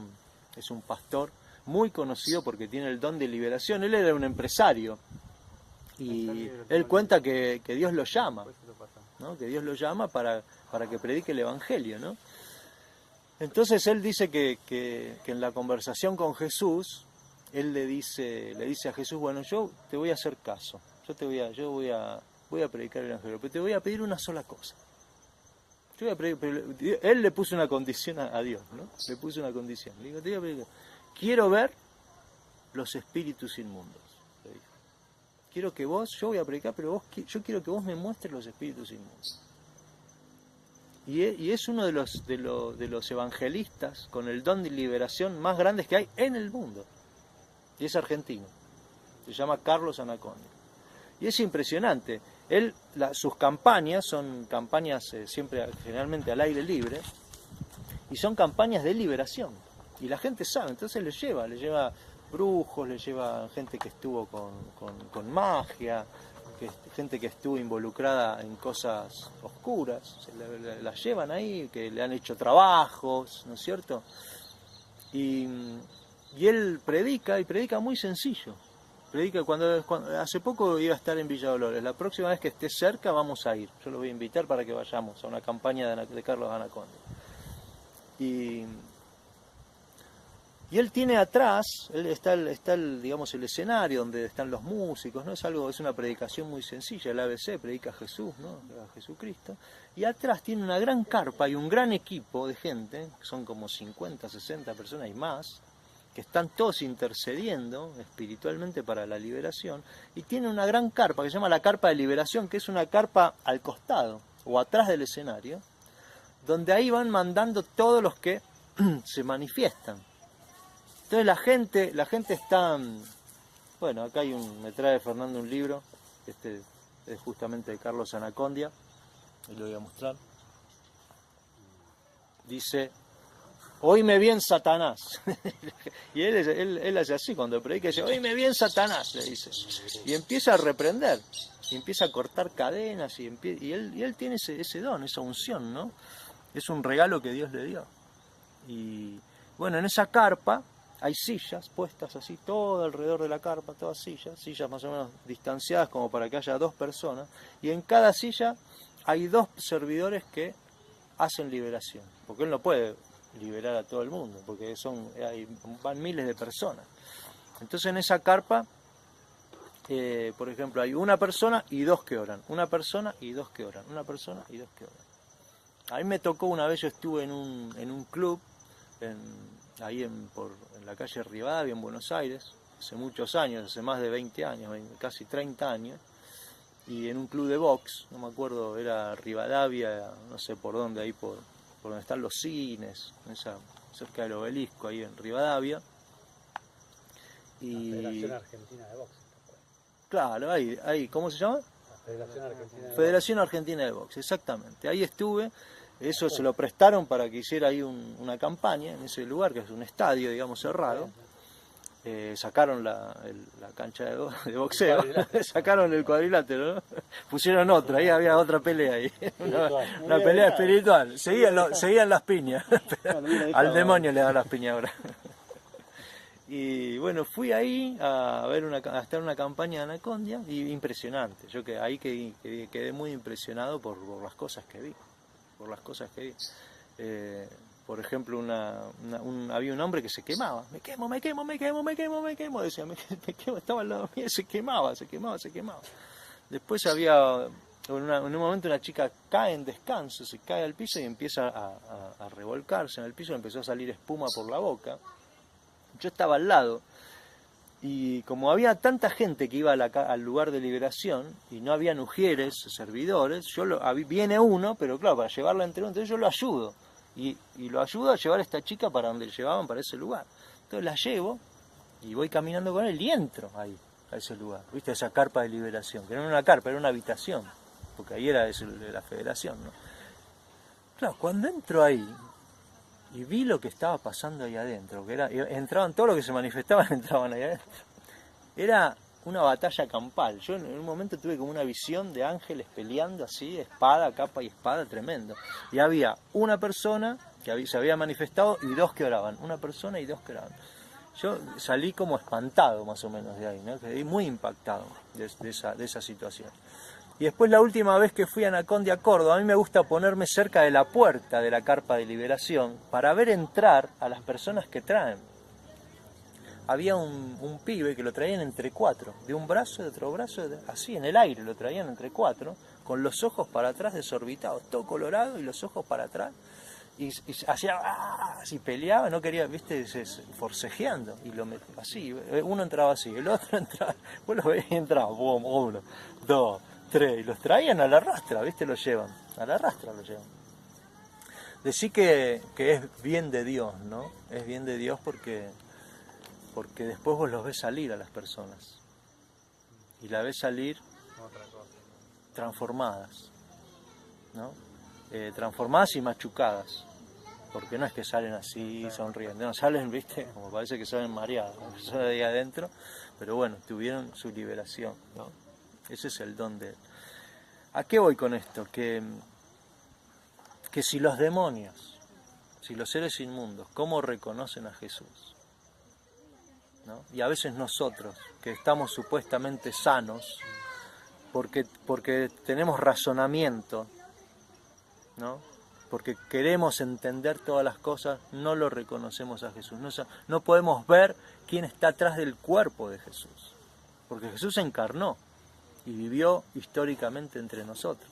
un pastor muy conocido porque tiene el don de liberación. Él era un empresario y él cuenta que Dios lo llama, ¿no? Que Dios lo llama para que predique el Evangelio, ¿no? Entonces él dice que en la conversación con Jesús, él le dice a Jesús, bueno, yo te voy a hacer caso, yo voy a predicar el Evangelio, pero te voy a pedir una sola cosa. Él le puso una condición a Dios, ¿no? Le puso una condición. Le digo, te voy a pedir, quiero ver los espíritus inmundos. Le dijo. Quiero que vos, yo voy a predicar, pero yo quiero que vos me muestres los espíritus inmundos. Y es uno de los evangelistas con el don de liberación más grandes que hay en el mundo. Y es argentino. Se llama Carlos Anacondia. Y es impresionante. Sus campañas son campañas siempre, generalmente al aire libre, y son campañas de liberación. Y la gente sabe, entonces le lleva brujos, le lleva gente que estuvo con magia, gente que estuvo involucrada en cosas oscuras, las llevan ahí, que le han hecho trabajos, ¿no es cierto? Y él predica, y predica muy sencillo. Predica cuando hace poco iba a estar en Villa Dolores. La próxima vez que esté cerca vamos a ir. Yo lo voy a invitar para que vayamos a una campaña de Carlos Anacondia. Y él tiene atrás, digamos, el escenario donde están los músicos, ¿no? Es una predicación muy sencilla. El ABC predica a Jesús, ¿no? A Jesucristo. Y atrás tiene una gran carpa y un gran equipo de gente, que son como 50, 60 personas y más, que están todos intercediendo espiritualmente para la liberación, y tiene una gran carpa que se llama la carpa de liberación, que es una carpa al costado o atrás del escenario, donde ahí van mandando todos los que se manifiestan. Entonces la gente está, bueno, acá me trae Fernando un libro, este es justamente de Carlos Anacondia, y lo voy a mostrar. Dice: oíme bien, Satanás. Y él hace así cuando predica, dice: oíme bien, Satanás, le dice. Y empieza a reprender, y empieza a cortar cadenas, y él tiene ese don, esa unción, ¿no? Es un regalo que Dios le dio. Y bueno, en esa carpa hay sillas puestas así, todo alrededor de la carpa, todas sillas más o menos distanciadas como para que haya 2 personas, y en cada silla hay 2 servidores que hacen liberación, porque él no puede liberar a todo el mundo, porque van miles de personas. Entonces en esa carpa, por ejemplo, hay una persona y 2 que oran, una persona y 2 que oran, una persona y 2 que oran. A mí me tocó una vez, yo estuve en un club, ahí en la calle Rivadavia, en Buenos Aires, hace muchos años, hace más de 20 años, casi 30 años, y en un club de box, no me acuerdo, era Rivadavia, no sé por dónde, ahí por donde están los cines, cerca del Obelisco, ahí en Rivadavia. Y la Federación Argentina de Box. Claro, ahí, ¿cómo se llama? La Federación Argentina de Box. Federación Argentina de Box, exactamente. Ahí estuve, eso se lo prestaron para que hiciera ahí una campaña en ese lugar, que es un estadio, digamos, cerrado. Sacaron la cancha de boxeo, sacaron el cuadrilátero, ¿no? Pusieron otra, ahí había otra pelea ahí, una pelea espiritual, seguían las piñas, al demonio le dan las piñas ahora. Y bueno, fui ahí a estar en una campaña de Anacondia, y impresionante, yo ahí quedé muy impresionado por las cosas que vi, por ejemplo, había un hombre que se quemaba. Me quemo, decía, me quemo, estaba al lado mío, se quemaba. Después había, en un momento una chica cae en descanso, se cae al piso y empieza a revolcarse en el piso, empezó a salir espuma por la boca. Yo estaba al lado, y como había tanta gente que iba al lugar de liberación, y no había ujieres, servidores, viene uno, pero claro, para llevarla entre uno, entonces yo lo ayudo. Y lo ayudo a llevar a esta chica para donde llevaban, para ese lugar. Entonces la llevo y voy caminando con él y entro ahí, a ese lugar. ¿Viste? Esa carpa de liberación, que no era una carpa, era una habitación, porque ahí era de la federación, ¿no? Claro, cuando entro ahí y vi lo que estaba pasando ahí adentro, entraban todos los que se manifestaban, entraban ahí adentro. Era una batalla campal. Yo en un momento tuve como una visión de ángeles peleando así, espada, capa y espada, tremendo. Y había una persona que se había manifestado y dos que oraban. Una persona y dos que oraban. Yo salí como espantado más o menos de ahí, ¿no? Quedé muy impactado de esa situación. Y después la última vez que fui a Anacondia, Córdoba, a mí me gusta ponerme cerca de la puerta de la carpa de liberación para ver entrar a las personas que traen. Había un pibe que lo traían entre cuatro, de un brazo, de otro brazo, así en el aire lo traían entre cuatro, con los ojos para atrás desorbitados, todo colorado y los ojos para atrás. Y hacía así, peleaba, no quería, viste, forcejeando, y así, uno entraba así, el otro entraba, vos lo veías y entraba, boom, 1, 2, 3, y los traían a la rastra, viste, los llevan, a la rastra los llevan. Decí que es bien de Dios, ¿no? Es bien de Dios porque después vos los ves salir a las personas, y la ves salir transformadas, ¿no? Transformadas y machucadas. Porque no es que salen así sonriendo, no, salen, viste, como parece que salen mareados, son de ahí adentro, pero bueno, tuvieron su liberación, ¿no? Ese es el don de él. ¿A qué voy con esto? Que si los demonios, si los seres inmundos, ¿cómo reconocen a Jesús? ¿No? Y a veces nosotros, que estamos supuestamente sanos, porque tenemos razonamiento, ¿no? Porque queremos entender todas las cosas, no lo reconocemos a Jesús. No podemos ver quién está atrás del cuerpo de Jesús. Porque Jesús se encarnó y vivió históricamente entre nosotros.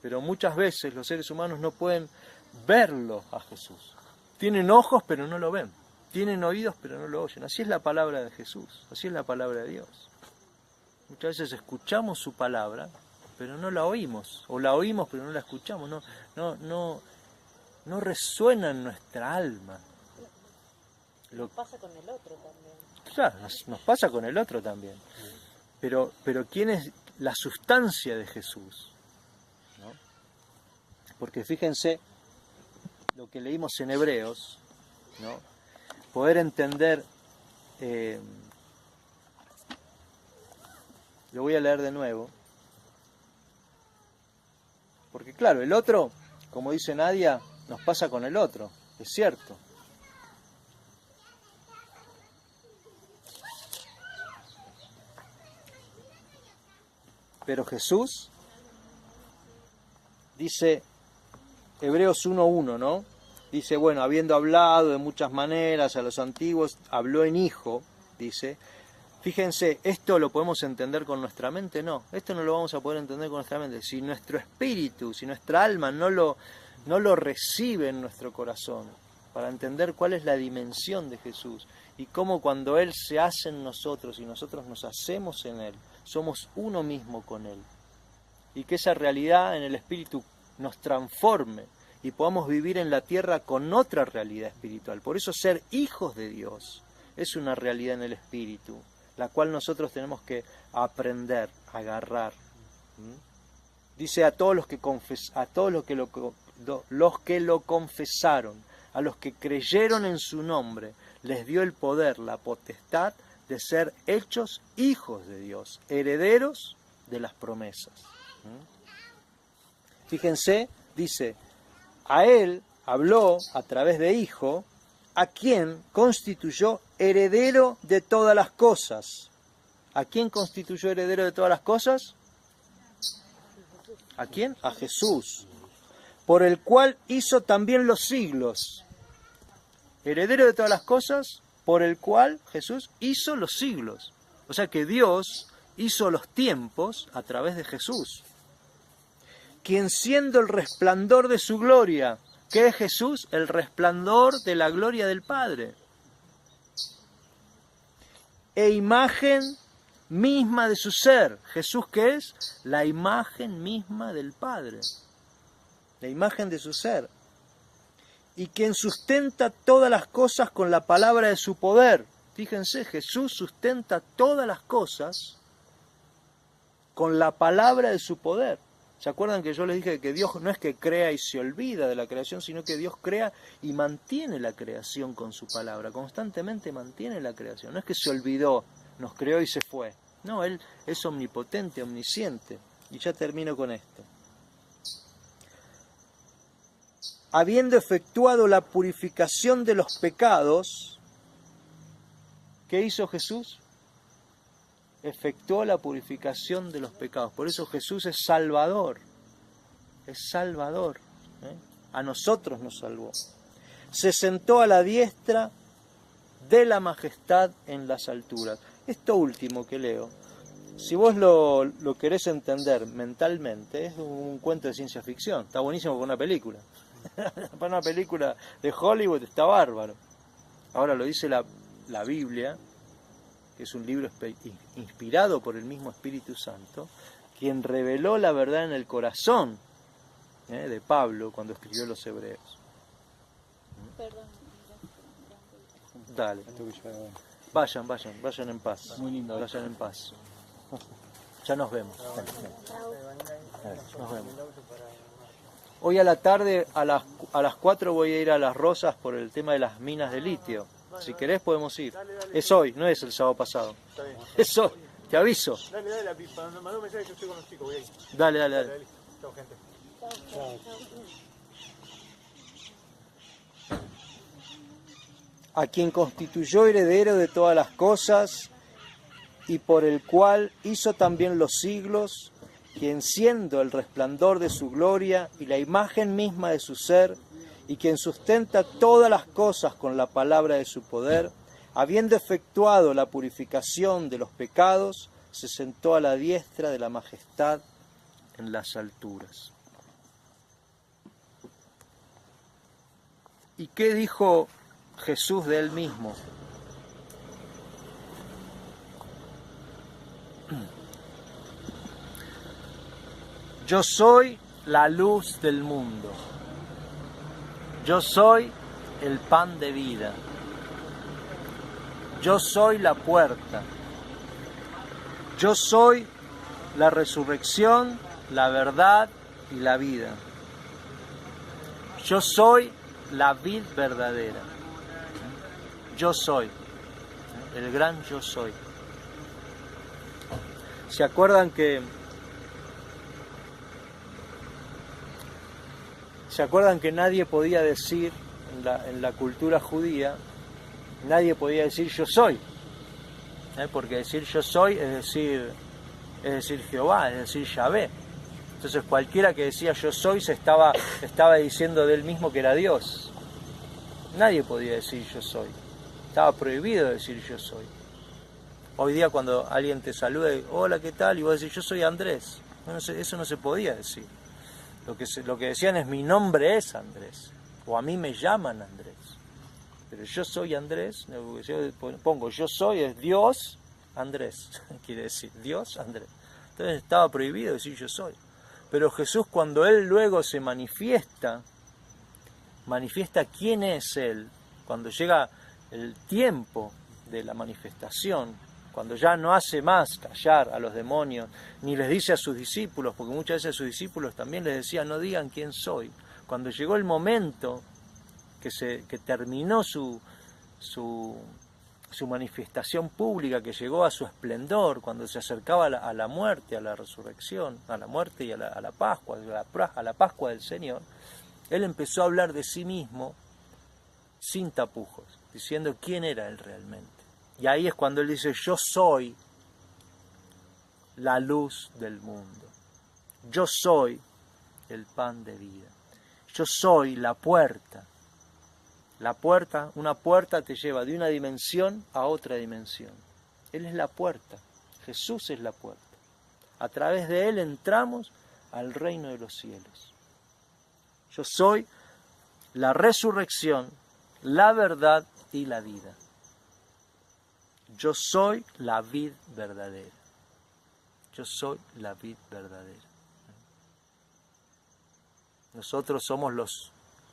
Pero muchas veces los seres humanos no pueden verlo a Jesús. Tienen ojos pero no lo ven. Tienen oídos pero no lo oyen. Así es la palabra de Jesús. Así es la palabra de Dios. Muchas veces escuchamos su palabra, pero no la oímos, o la oímos pero no la escuchamos, no resuena en nuestra alma. Nos pasa con el otro también. Claro, nos pasa con el otro también. Pero ¿quién es la sustancia de Jesús? ¿No? Porque fíjense lo que leímos en Hebreos, ¿no? Poder entender, lo voy a leer de nuevo. Porque claro, el otro, como dice Nadia, nos pasa con el otro, es cierto. Pero Jesús, dice Hebreos 1:1, ¿no? Dice, bueno, habiendo hablado de muchas maneras a los antiguos, habló en hijo, dice. Fíjense, ¿esto lo podemos entender con nuestra mente? No, esto no lo vamos a poder entender con nuestra mente. Si nuestro espíritu, si nuestra alma no lo recibe en nuestro corazón, para entender cuál es la dimensión de Jesús y cómo cuando Él se hace en nosotros y nosotros nos hacemos en Él, somos uno mismo con Él. Y que esa realidad en el espíritu nos transforme y podamos vivir en la tierra con otra realidad espiritual. Por eso ser hijos de Dios es una realidad en el espíritu, la cual nosotros tenemos que aprender, agarrar. Dice a todos los que los que lo confesaron, a los que creyeron en su nombre, les dio el poder, la potestad de ser hechos hijos de Dios, herederos de las promesas. Fíjense, dice, a él habló a través de hijo, a quien constituyó heredero de todas las cosas. ¿A quién constituyó heredero de todas las cosas? ¿A quién? A Jesús. Por el cual hizo también los siglos. Heredero de todas las cosas, por el cual Jesús hizo los siglos. O sea que Dios hizo los tiempos a través de Jesús. Quien siendo el resplandor de su gloria, ¿qué es Jesús? El resplandor de la gloria del Padre. E imagen misma de su ser. ¿Jesús qué es? La imagen misma del Padre. La imagen de su ser. Y quien sustenta todas las cosas con la palabra de su poder. Fíjense, Jesús sustenta todas las cosas con la palabra de su poder. ¿Se acuerdan que yo les dije que Dios no es que crea y se olvida de la creación, sino que Dios crea y mantiene la creación con su palabra? Constantemente mantiene la creación. No es que se olvidó, nos creó y se fue. No, Él es omnipotente, omnisciente. Y ya termino con esto. Habiendo efectuado la purificación de los pecados, ¿qué hizo Jesús? Efectuó la purificación de los pecados. Por eso Jesús es Salvador. Es Salvador. A nosotros nos salvó. Se sentó a la diestra de la majestad en las alturas. Esto último que leo, si vos lo querés entender mentalmente, es un cuento de ciencia ficción. Está buenísimo para una película. Para una película de Hollywood está bárbaro. Ahora lo dice la Biblia, que es un libro inspirado por el mismo Espíritu Santo, quien reveló la verdad en el corazón de Pablo cuando escribió los Hebreos. Perdón. Dale. Vayan en paz. Muy lindo. Vayan en paz. Ya nos vemos. Nos vemos. Hoy a la tarde, a las 4 voy a ir a Las Rosas por el tema de las minas de litio. Si querés podemos ir. Es hoy, no es el sábado pasado. Es hoy, te aviso. Dale, mandá un mensaje, yo estoy con los chicos, voy ahí. Dale. Chao, gente. A quien constituyó heredero de todas las cosas y por el cual hizo también los siglos, quien siendo el resplandor de su gloria y la imagen misma de su ser, y quien sustenta todas las cosas con la palabra de su poder, habiendo efectuado la purificación de los pecados, se sentó a la diestra de la majestad en las alturas. ¿Y qué dijo Jesús de él mismo? Yo soy la luz del mundo. Yo soy el pan de vida. Yo soy la puerta. Yo soy la resurrección, la verdad y la vida. Yo soy la vid verdadera. Yo soy, el gran yo soy. ¿Se acuerdan que nadie podía decir en la cultura judía, nadie podía decir yo soy? Porque decir yo soy es decir Jehová, es decir Yahvé. Entonces cualquiera que decía yo soy se estaba diciendo de él mismo que era Dios. Nadie podía decir yo soy. Estaba prohibido decir yo soy. Hoy día cuando alguien te saluda y hola, ¿qué tal? Y vos decís yo soy Andrés. Eso no se podía decir. Lo que decían es mi nombre es Andrés. O a mí me llaman Andrés. Pero yo soy Andrés. Yo pongo yo soy es Dios Andrés. Quiere decir Dios Andrés. Entonces estaba prohibido decir yo soy. Pero Jesús cuando Él luego se manifiesta quién es Él. Cuando llega el tiempo de la manifestación, cuando ya no hace más callar a los demonios, ni les dice a sus discípulos, porque muchas veces a sus discípulos también les decía, no digan quién soy. Cuando llegó el momento que terminó su manifestación pública, que llegó a su esplendor, cuando se acercaba a la muerte, a la resurrección, a la muerte y a la Pascua, a la Pascua del Señor, Él empezó a hablar de sí mismo sin tapujos, diciendo quién era Él realmente. Y ahí es cuando Él dice, yo soy la luz del mundo. Yo soy el pan de vida. Yo soy la puerta. La puerta, una puerta te lleva de una dimensión a otra dimensión. Él es la puerta. Jesús es la puerta. A través de Él entramos al reino de los cielos. Yo soy la resurrección, la verdad y la vida. Yo soy la vid verdadera. Yo soy la vid verdadera. Nosotros somos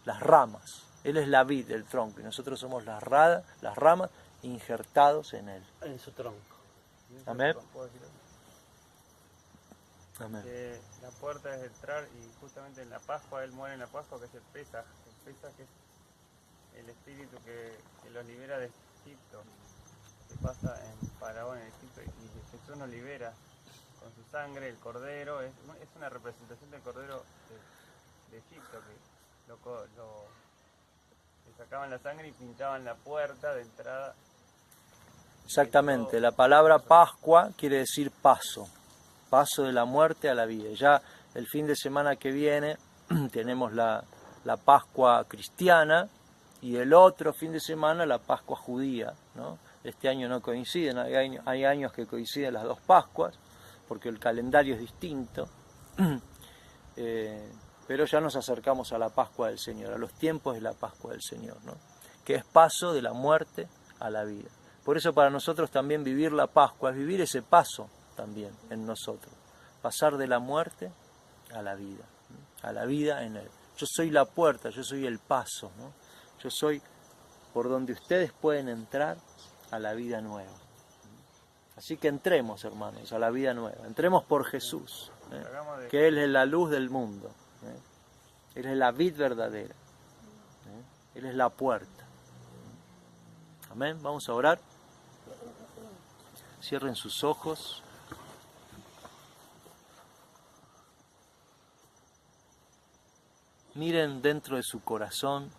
las ramas. Él es la vid, el tronco, y nosotros somos las ramas injertados en Él. En su tronco. Amén. ¿Puedo decir algo? Amén. La puerta es entrar y justamente en la Pascua, Él muere en la Pascua, que es el Pesaj. El Pesaj es el espíritu que los libera de Egipto. que pasa en Faraón, en Egipto, y Jesús nos libera con su sangre, el cordero, es una representación del cordero de Egipto, que le sacaban la sangre y pintaban la puerta de entrada. Exactamente, la palabra Pascua quiere decir paso, paso de la muerte a la vida. Ya el fin de semana que viene tenemos la Pascua cristiana y el otro fin de semana la Pascua judía, ¿no? Este año no coinciden, hay años que coinciden las dos Pascuas, porque el calendario es distinto, pero ya nos acercamos a la Pascua del Señor, a los tiempos de la Pascua del Señor, ¿no? Que es paso de la muerte a la vida. Por eso para nosotros también vivir la Pascua es vivir ese paso también en nosotros, pasar de la muerte a la vida en Él. Yo soy la puerta, yo soy el paso, ¿no? Yo soy por donde ustedes pueden entrar a la vida nueva. Así que entremos, hermanos, a la vida nueva. Entremos por Jesús, que Él es la luz del mundo. Él es la vid verdadera. Él es la puerta. Amén. Vamos a orar. Cierren sus ojos. Miren dentro de su corazón.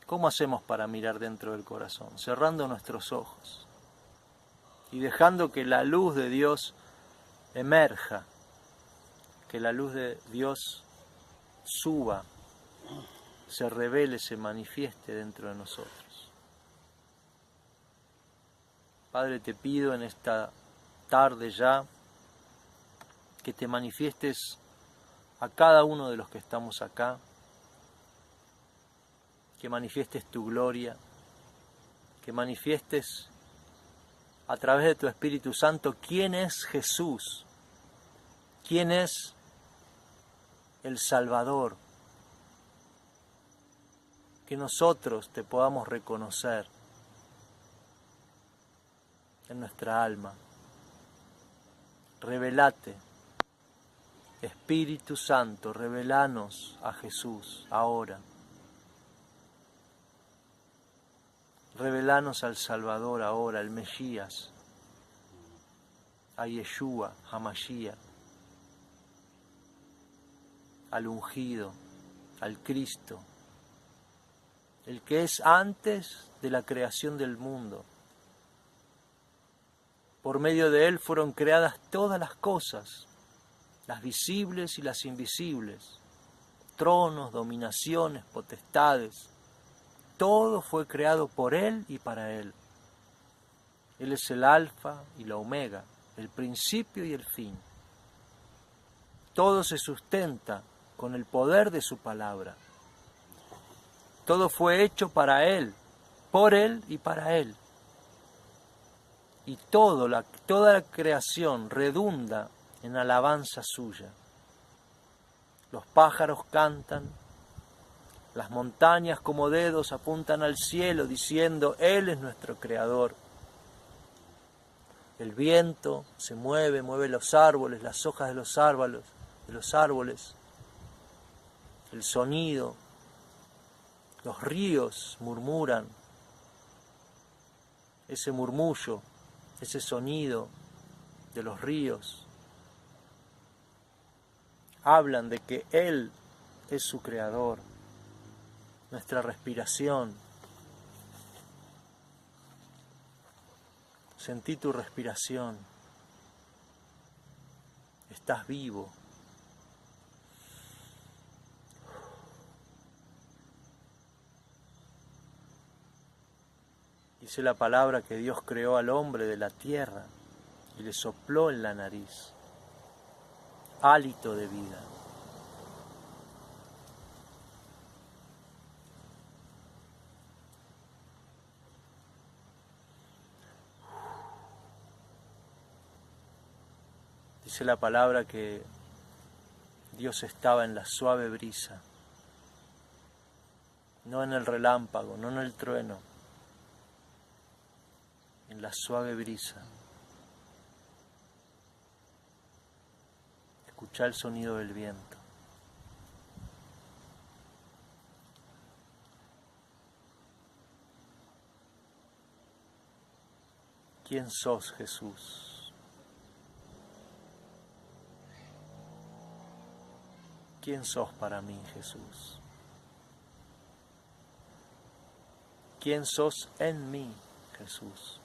¿Cómo hacemos para mirar dentro del corazón? Cerrando nuestros ojos y dejando que la luz de Dios emerja, que la luz de Dios suba, se revele, se manifieste dentro de nosotros. Padre, te pido en esta tarde ya que te manifiestes a cada uno de los que estamos acá, que manifiestes tu gloria, que manifiestes a través de tu Espíritu Santo quién es Jesús, quién es el Salvador, que nosotros te podamos reconocer en nuestra alma. Revelate, Espíritu Santo, revelanos a Jesús ahora. Revelanos al Salvador ahora, al Mesías, a Yeshua, a Mashiach, al ungido, al Cristo, el que es antes de la creación del mundo. Por medio de Él fueron creadas todas las cosas, las visibles y las invisibles, tronos, dominaciones, potestades. Todo fue creado por Él y para Él. Él es el alfa y la omega, el principio y el fin. Todo se sustenta con el poder de su palabra. Todo fue hecho para Él, por Él y para Él. Y toda la creación redunda en alabanza suya. Los pájaros cantan, las montañas como dedos apuntan al cielo diciendo, Él es nuestro Creador. El viento se mueve los árboles, las hojas de los árboles, el sonido, los ríos murmuran, ese murmullo, ese sonido de los ríos, hablan de que Él es su Creador. Nuestra respiración. Sentí tu respiración. Estás vivo. Dice la palabra que Dios creó al hombre de la tierra y le sopló en la nariz hálito de vida. Dice la palabra que Dios estaba en la suave brisa, no en el relámpago, no en el trueno, en la suave brisa. Escucha el sonido del viento. ¿Quién sos, Jesús? ¿Quién sos para mí, Jesús? ¿Quién sos en mí, Jesús?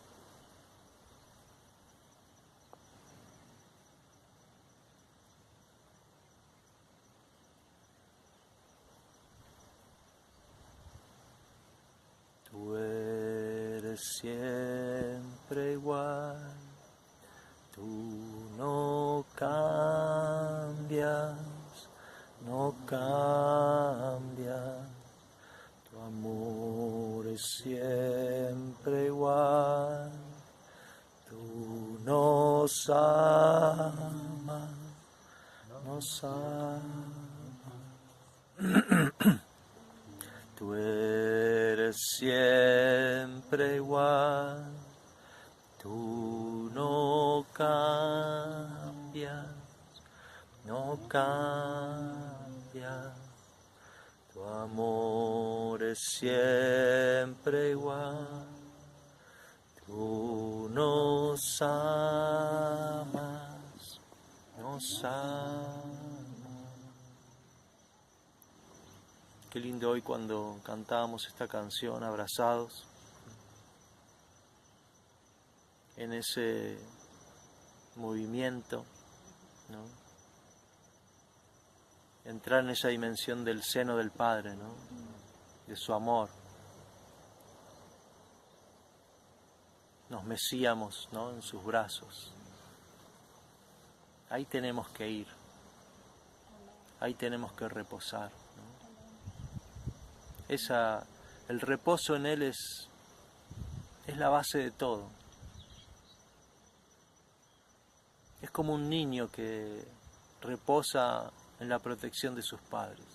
Tú eres siempre igual, tú no cambias, no cambias, tu amor es siempre igual, tú nos amas, nos amas. Tú eres siempre igual, tú no cambias, no cambias, tu amor es siempre igual, tú nos amas, nos amas. Qué lindo hoy cuando cantábamos esta canción, abrazados, en ese movimiento, ¿no? Entrar en esa dimensión del seno del Padre, ¿no? De su amor. Nos mecíamos, ¿no? En sus brazos. Ahí tenemos que ir, ahí tenemos que reposar. El reposo en Él es la base de todo. Es como un niño que reposa en la protección de sus padres.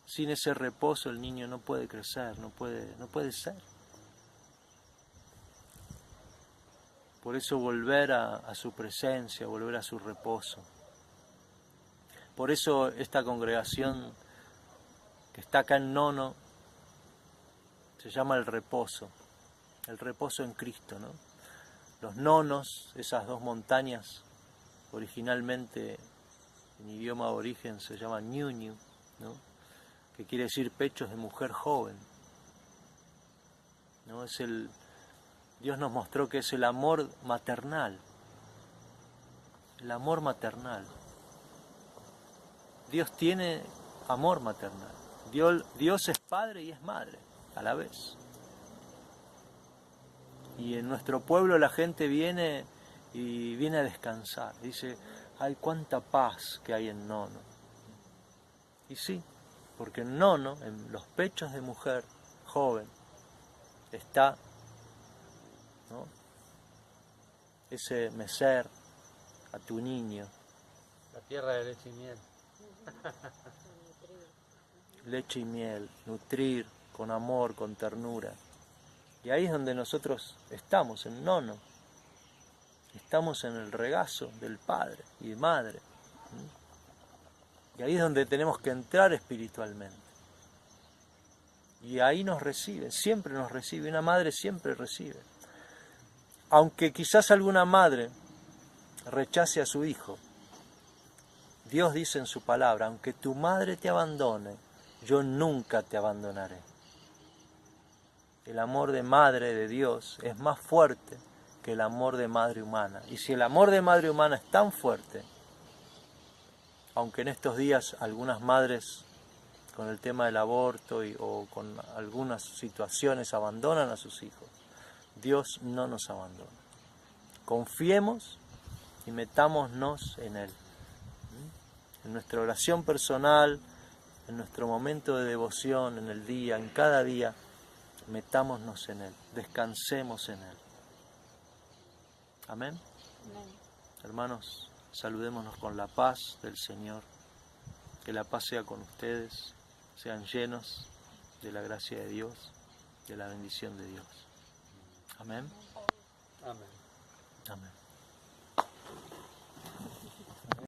Sin ese reposo el niño no puede crecer, no puede ser. Por eso volver a su presencia, volver a su reposo. Por eso esta congregación que está acá en Nono, se llama el reposo en Cristo, ¿no? Los nonos, esas dos montañas, originalmente en idioma aborigen se llaman ñuñu, ¿no? Que quiere decir pechos de mujer joven, ¿no? Dios nos mostró que es el amor maternal, el amor maternal. Dios tiene amor maternal. Dios es padre y es madre a la vez. Y en nuestro pueblo la gente viene a descansar. Dice, ay, cuánta paz que hay en Nono. Y sí, porque en Nono, en los pechos de mujer joven, está, ¿no? Ese mecer a tu niño. La tierra de leche y miel. Leche y miel, nutrir con amor, con ternura. Y ahí es donde nosotros estamos, en Nono. Estamos en el regazo del Padre y de Madre. Y ahí es donde tenemos que entrar espiritualmente. Y ahí nos recibe, siempre nos recibe. Una madre siempre recibe. Aunque quizás alguna madre rechace a su hijo, Dios dice en su palabra, aunque tu madre te abandone, yo nunca te abandonaré. El amor de madre de Dios es más fuerte que el amor de madre humana. Y si el amor de madre humana es tan fuerte, aunque en estos días algunas madres con el tema del aborto o con algunas situaciones abandonan a sus hijos, Dios no nos abandona. Confiemos y metámonos en Él. En nuestra oración personal, en nuestro momento de devoción, en el día, en cada día, metámonos en Él, descansemos en Él. Amén. Amén. Hermanos, saludémonos con la paz del Señor. Que la paz sea con ustedes, sean llenos de la gracia de Dios, de la bendición de Dios. Amén. Amén. Amén.